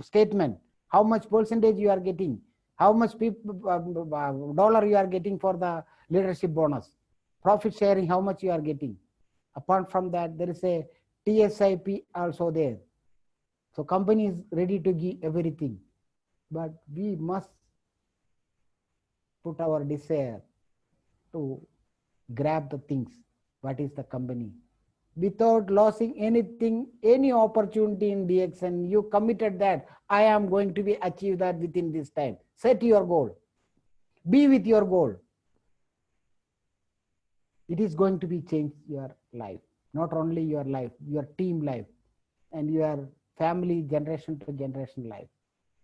statement, how much percentage you are getting, how much dollar you are getting for the leadership bonus, profit sharing, how much you are getting. Apart from that, there is a TSIP also there. So company is ready to give everything, but we must put our desire to grab the things, what is the company. Without losing anything, any opportunity in DXN, you committed that I am going to be achieve that within this time. Set your goal. Be with your goal. It is going to be change your life. Not only your life, your team life, and your family generation to generation life.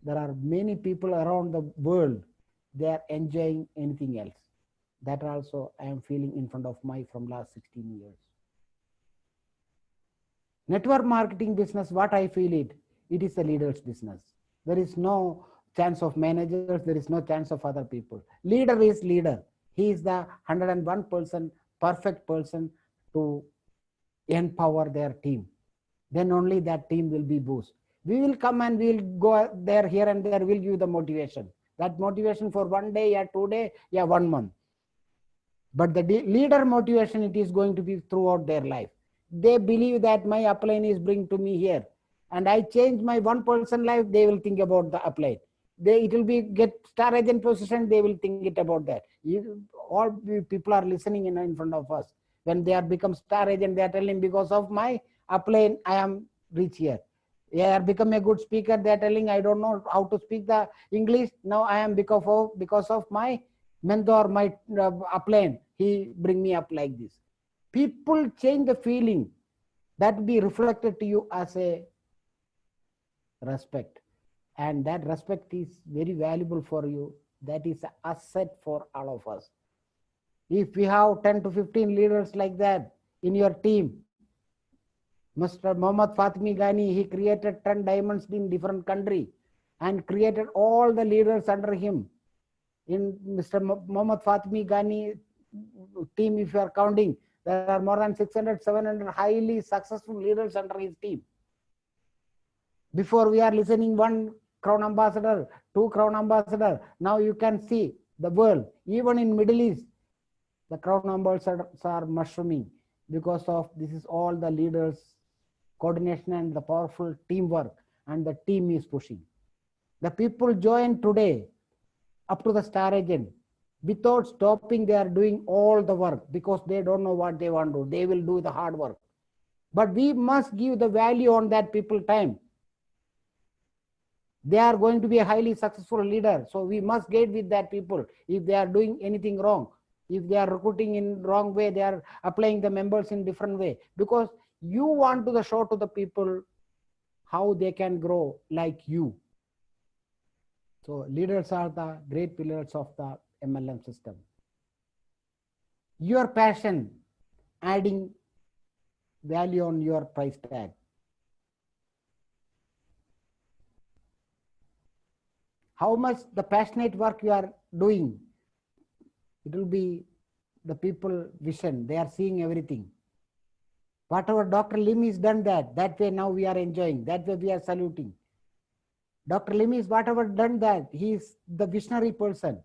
There are many people around the world, they are enjoying anything else. That also I am feeling in front of my from last 16 years. Network marketing business, what I feel it is a leader's business. There is no chance of managers, there is no chance of other people. Leader is leader. He is the 101% perfect person to empower their team. Then only that team will be boost. We will come and we will go there, here and there, will give the motivation. That motivation for 1 day, yeah, 2 days, yeah, 1 month. But the leader motivation, it is going to be throughout their life. They believe that my upline is bring to me here, and I change my one person life, they will think about the upline. It will be get star agent position, they will think it about that. All people are listening in front of us. When they are become star agent, they are telling because of my upline, I am reach here. They are become a good speaker, they are telling I don't know how to speak the English. Now I am because of my mentor, my upline, he bring me up like this. People change the feeling, that be reflected to you as a respect, and that respect is very valuable for you. That is an asset for all of us. If we have 10 to 15 leaders like that in your team, Mr. Muhammad Fatmi Ghani, he created 10 diamonds in different country and created all the leaders under him. In Mr. Muhammad Fatmi Ghani team, if you are counting, there are more than 600, 700 highly successful leaders under his team. Before we are listening 1 crown ambassador, 2 crown ambassador. Now you can see the world, even in Middle East, the crown ambassadors are mushrooming because of this is all the leaders coordination and the powerful teamwork, and the team is pushing. The people join today up to the star agent. Without stopping, they are doing all the work because they don't know what they want to do. They will do the hard work. But we must give the value on that people time. They are going to be a highly successful leader. So we must get with that people. If they are doing anything wrong, if they are recruiting in wrong way, they are applying the members in different way, because you want to show to the people how they can grow like you. So leaders are the great pillars of the MLM system. Your passion, adding value on your price tag. How much the passionate work you are doing, it will be the people vision. They are seeing everything. Whatever Dr. Lim is done that way now we are enjoying, that way we are saluting. Dr. Lim is whatever done that, he is the visionary person.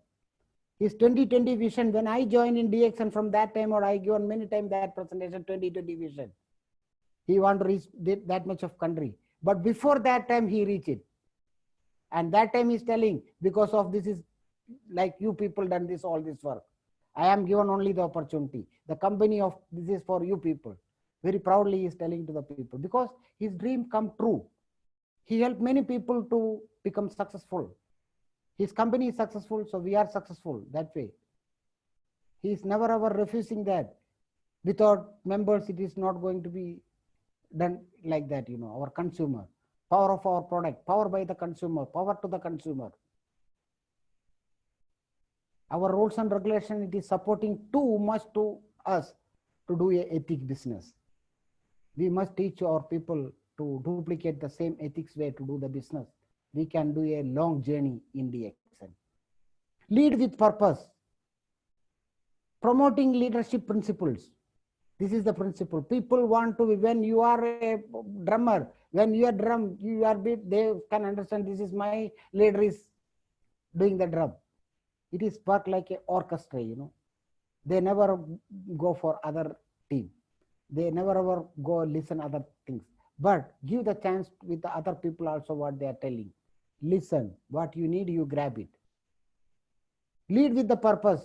His 2020 vision, when I joined in DXN, from that time or I given many times that presentation, 2020 vision. He want to reach that much of country. But before that time he reached it. And that time he's telling, because of this is like you people done this, all this work. I am given only the opportunity. The company of this is for you people. Very proudly he is telling to the people, because his dream come true. He helped many people to become successful. His company is successful, so we are successful that way. He is never ever refusing that. Without members, it is not going to be done like that, you know, our consumer. Power of our product, power by the consumer, power to the consumer. Our rules and regulation, it is supporting too much to us to do a ethic business. We must teach our people to duplicate the same ethics way to do the business. We can do a long journey in DXN. Lead with purpose. promoting leadership principles. This is the principle. People want to be, when you are a drummer, when you are drum, you are beat, they can understand this is my leader is doing the drum. It is work like an orchestra, you know. They never go for other team. They never ever go listen other things. But give the chance with the other people also what they are telling. Listen, what you need, you grab it. Lead with the purpose.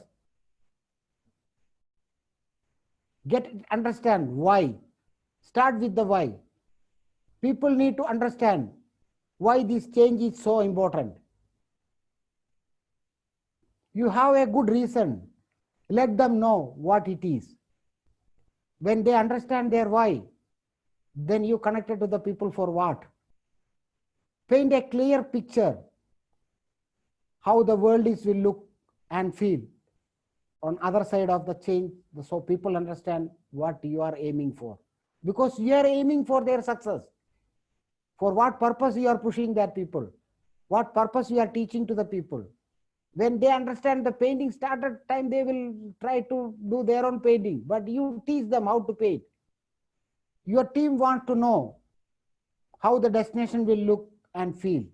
Understand why. Start with the why. People need to understand why this change is so important. You have a good reason. Let them know what it is. When they understand their why, then you connected to the people for what. Paint a clear picture how the world is will look and feel on other side of the change, so people understand what you are aiming for. Because you are aiming for their success. For what purpose you are pushing that people? What purpose you are teaching to the people? When they understand the painting started time, they will try to do their own painting. But you teach them how to paint. Your team wants to know how the destination will look and feel.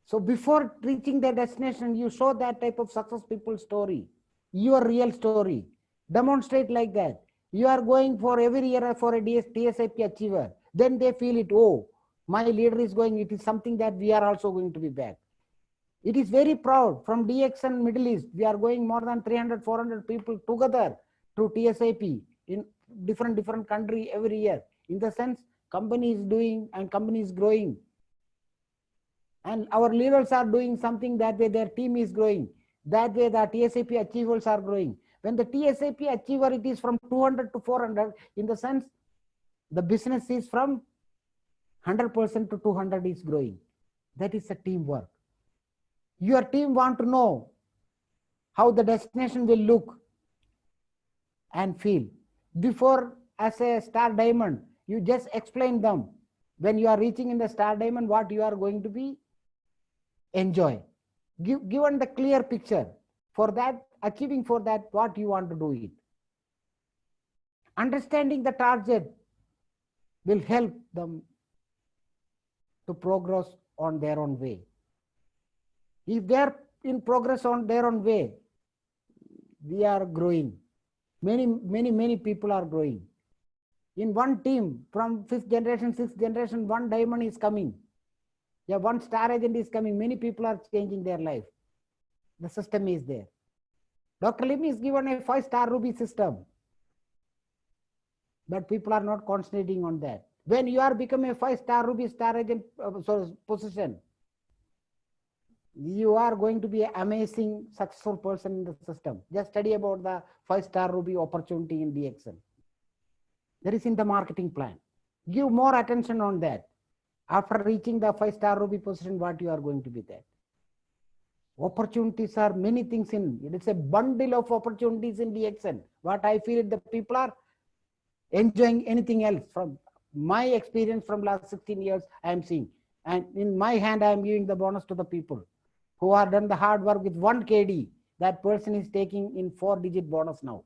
So before reaching the destination, you show that type of success people story, your real story. Demonstrate like that. You are going for every year for a TSIP achiever. Then they feel it, oh, my leader is going, it is something that we are also going to be back. It is very proud. From DX and Middle East, we are going more than 300, 400 people together to TSIP in different country every year. In the sense, company is doing and company is growing. And our leaders are doing something that way, their team is growing. That way the TSIP achievers are growing. When the TSIP achiever, it is from 200 to 400, in the sense, the business is from 100% to 200 is growing. That is a teamwork. Your team want to know how the destination will look and feel. Before, as a star diamond, you just explain them. When you are reaching in the star diamond, what you are going to be enjoy. Given the clear picture. For that, achieving for that, what you want to do it. Understanding the target will help them to progress on their own way. If they are in progress on their own way, we are growing. Many people are growing. In one team, from 5th generation, 6th generation, one diamond is coming. Yeah, one star agent is coming. Many people are changing their life. The system is there. Dr. Lim is given a 5-star Ruby system. But people are not concentrating on that. When you are becoming a 5-star Ruby star agent position, you are going to be an amazing, successful person in the system. Just study about the 5-star Ruby opportunity in DXN. That is in the marketing plan. Give more attention on that. After reaching the 5-star Ruby position, what you are going to be there. Opportunities are many things in, it is a bundle of opportunities in DXN. What I feel the people are enjoying anything else. From my experience from last 16 years, I am seeing. And in my hand, I am giving the bonus to the people who are done the hard work with 1 KD. That person is taking in 4-digit bonus now.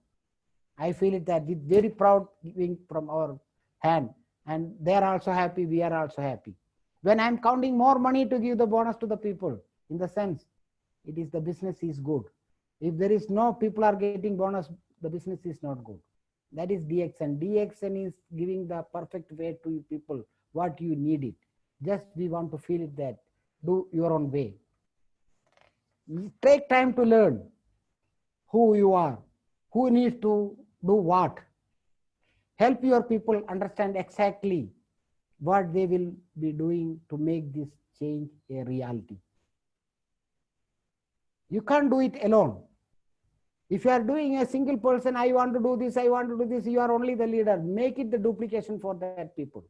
I feel it that with very proud giving from our hand. And they are also happy, we are also happy. When I'm counting more money to give the bonus to the people, in the sense, it is the business is good. If there is no people are getting bonus, the business is not good. That is DXN. DXN is giving the perfect way to you people, what you need it. Just we want to feel it that, do your own way. Take time to learn who you are, who needs to do what. Help your people understand exactly what they will be doing to make this change a reality. You can't do it alone. If you are doing a single person, I want to do this, I want to do this, you are only the leader. Make it the duplication for that people.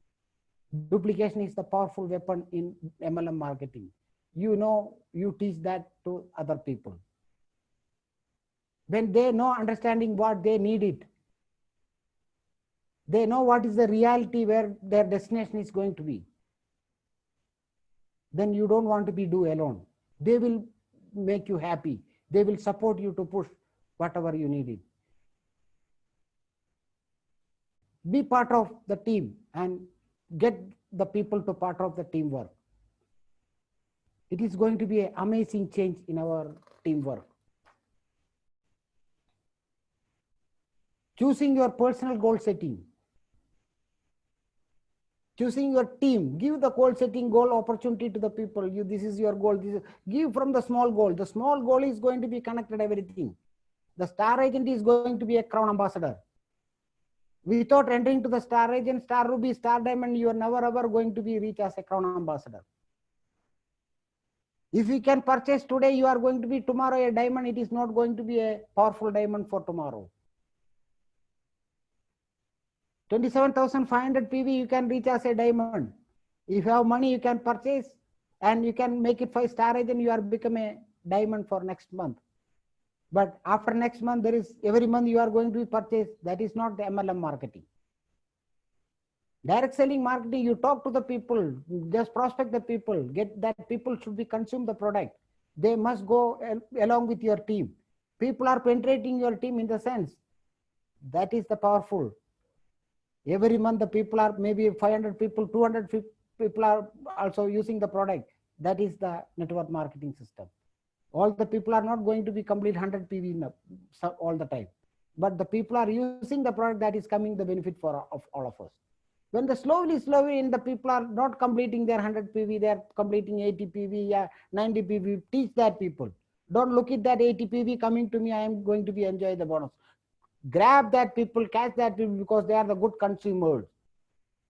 Duplication is the powerful weapon in MLM marketing. You know, you teach that to other people. When they know understanding what they need it, they know what is the reality where their destination is going to be. Then you don't want to be do alone. They will make you happy. They will support you to push whatever you need it. Be part of the team and get the people to part of the teamwork. It is going to be an amazing change in our teamwork. Choosing your personal goal setting. Choosing your team. Give the goal setting goal opportunity to the people. This is your goal. Give from the small goal. The small goal is going to be connected everything. The star agent is going to be a crown ambassador. Without entering to the star agent, star ruby, star diamond, you are never ever going to be reach as a crown ambassador. If you can purchase today, you are going to be tomorrow a diamond. It is not going to be a powerful diamond for tomorrow. 27,500 PV, you can reach as a diamond. If you have money, you can purchase and you can make it 5-star agent, you are become a diamond for next month. But after next month, there is every month you are going to purchase. That is not the MLM marketing. Direct selling marketing, you talk to the people, just prospect the people, get that people should be consume the product. They must go along with your team. People are penetrating your team in the sense. That is the powerful. Every month the people are maybe 500 people, 200 people are also using the product. That is the network marketing system. All the people are not going to be complete 100 PV all the time. But the people are using the product, that is coming the benefit for of all of us. When the slowly and the people are not completing their 100 PV, they are completing 80 PV, 90 PV, teach that people. Don't look at that 80 PV coming to me, I am going to be enjoy the bonus. Grab that people, catch that people because they are the good consumers.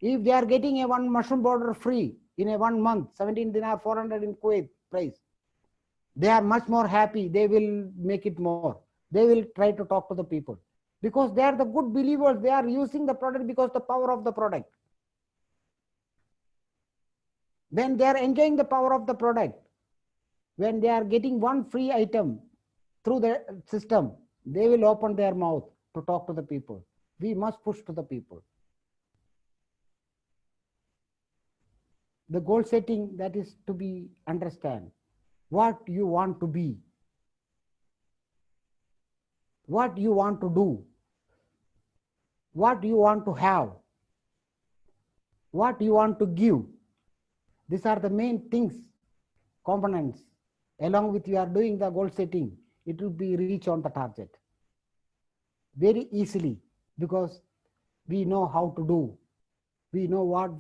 If they are getting a one mushroom border free in a 1 month, 17 dinar, 400 in Kuwait price, they are much more happy. They will make it more. They will try to talk to the people because they are the good believers. They are using the product because the power of the product. When they are enjoying the power of the product, when they are getting one free item through the system, they will open their mouth to talk to the people. We must push to the people. The goal setting, that is to be understand what you want to be, what you want to do, what you want to have, what you want to give. These are the main things, components. Along with you are doing the goal setting, it will be reach on the target very easily because we know how to do. We know what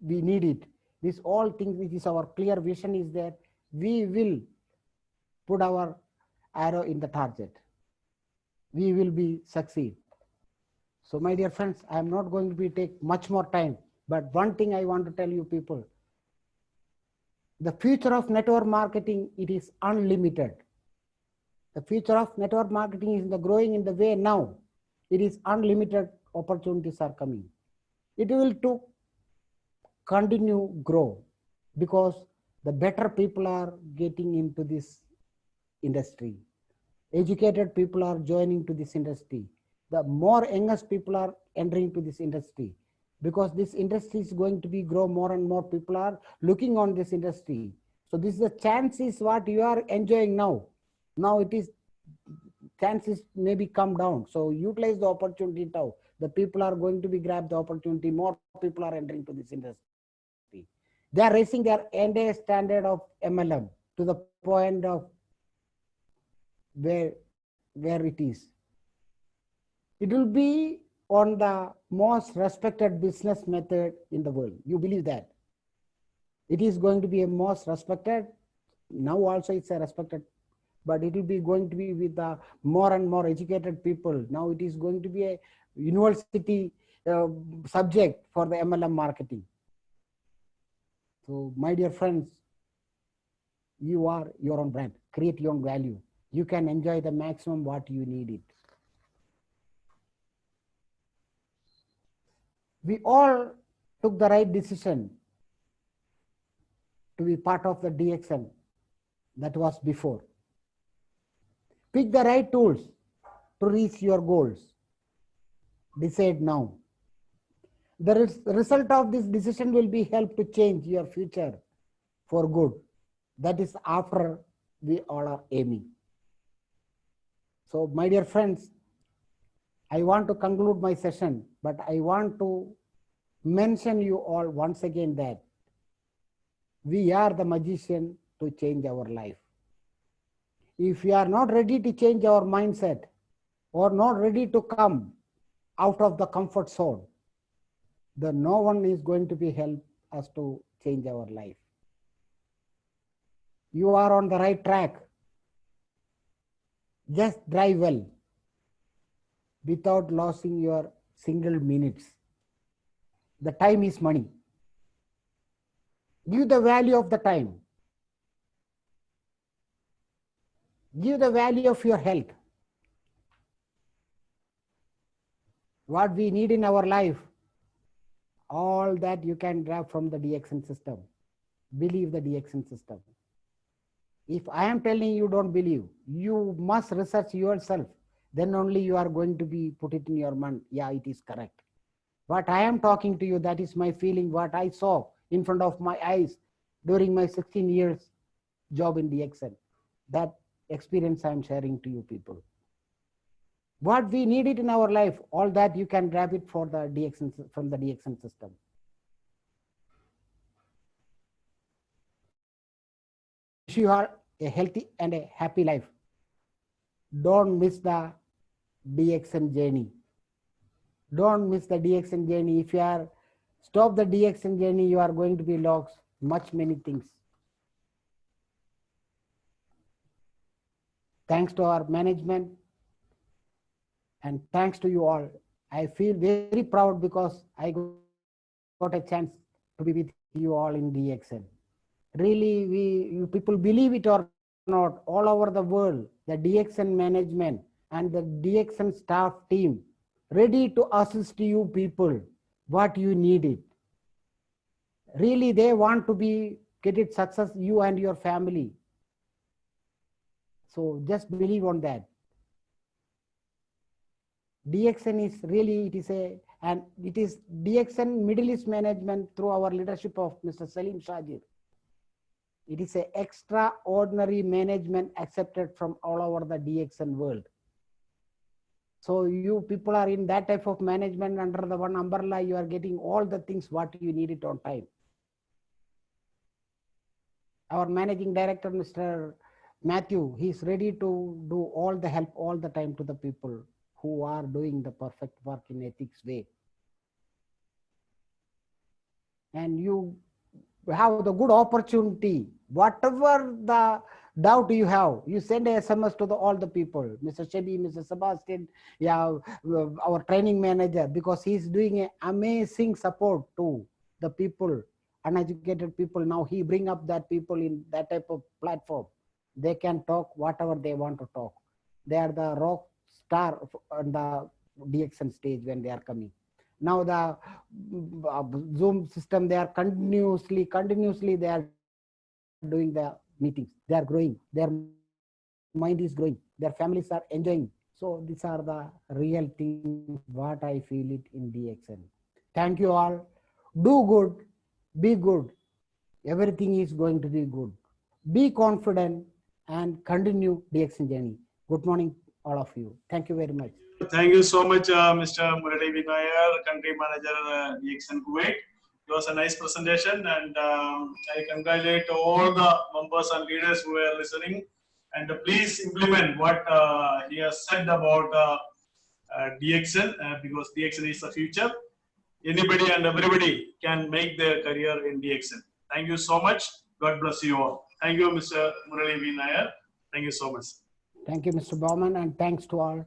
we need it. These all things, which is our clear vision is there. We will put our arrow in the target. We will be succeed. So my dear friends, I am not going to be take much more time, but one thing I want to tell you people, the future of network marketing, it is unlimited. The future of network marketing is growing in the way now. It is unlimited opportunities are coming. It will to continue grow because the better people are getting into this industry. Educated people are joining to this industry. The more youngest people are entering to this industry because this industry is going to be grow more and more people are looking on this industry. So this is the chances what you are enjoying now. Now it is chances maybe come down. So utilize the opportunity now. The people are going to be grab the opportunity. More people are entering to this industry. They are raising their entire standard of MLM to the point of where it is. It will be on the most respected business method in the world. You believe that? It is going to be a most respected. Now also it's a respected, but it will be going to be with the more and more educated people. Now it is going to be a university subject for the MLM marketing. So my dear friends, you are your own brand. Create your own value. You can enjoy the maximum what you need it. We all took the right decision to be part of the DXN that was before. Pick the right tools to reach your goals. Decide now. The result of this decision will be help to change your future for good. That is after we all are aiming. So, my dear friends, I want to conclude my session, but I want to mention you all once again that we are the magician to change our life. If we are not ready to change our mindset or not ready to come out of the comfort zone, then no one is going to be help us to change our life. You are on the right track. Just drive well without losing your single minutes. The time is money. Give the value of the time. Give the value of your health. What we need in our life, all that you can grab from the DXN system. Believe the DXN system. If I am telling you don't believe, you must research yourself. Then only you are going to be put it in your mind. Yeah, it is correct. What I am talking to you, that is my feeling, what I saw in front of my eyes during my 16 years job in DXN. That experience I am sharing to you people. What we need it in our life, all that you can grab it for the DXN, from the DXN system. Wish you are a healthy and a happy life. Don't miss the DXN journey. Don't miss the DXN journey. If you are stop the DXN journey, you are going to be lost many things. Thanks to our management and thanks to you all. I feel very proud because I got a chance to be with you all in DXN. Really, you people believe it or not, all over the world, the DXN management and the DXN staff team ready to assist you people what you needed. Really, they want to get it success, you and your family. So just believe on that. DXN is really, it is DXN Middle East management through our leadership of Mr. Salim Shajir. It is an extraordinary management accepted from all over the DXN world. So you people are in that type of management under the one umbrella, you are getting all the things what you need it on time. Our managing director, Mr. Matthew, he is ready to do all the help all the time to the people who are doing the perfect work in ethics way. And you have the good opportunity, whatever the doubt you have, you send a SMS to all the people, Mr. Shebi, Mr. Sebastian, yeah, our training manager, because he's doing an amazing support to the people, uneducated people. Now he bring up that people in that type of platform. They can talk whatever they want to talk. They are the rock star on the DXN stage when they are coming. Now the Zoom system, they are continuously they are doing the meetings. They are growing. Their mind is growing. Their families are enjoying. So these are the real things what I feel it in DXN. Thank you all. Do good. Be good. Everything is going to be good. Be confident and continue DXN journey. Good morning, all of you. Thank you very much. Thank you so much, Mr. Murali Vinayar, Country Manager, DXN Kuwait. It was a nice presentation, and I congratulate all the members and leaders who are listening. And please implement what he has said about DXN, because DXN is the future. Anybody and everybody can make their career in DXN. Thank you so much. God bless you all. Thank you, Mr. Murali Vinayar. Thank you so much. Thank you, Mr. Bauman, and thanks to all.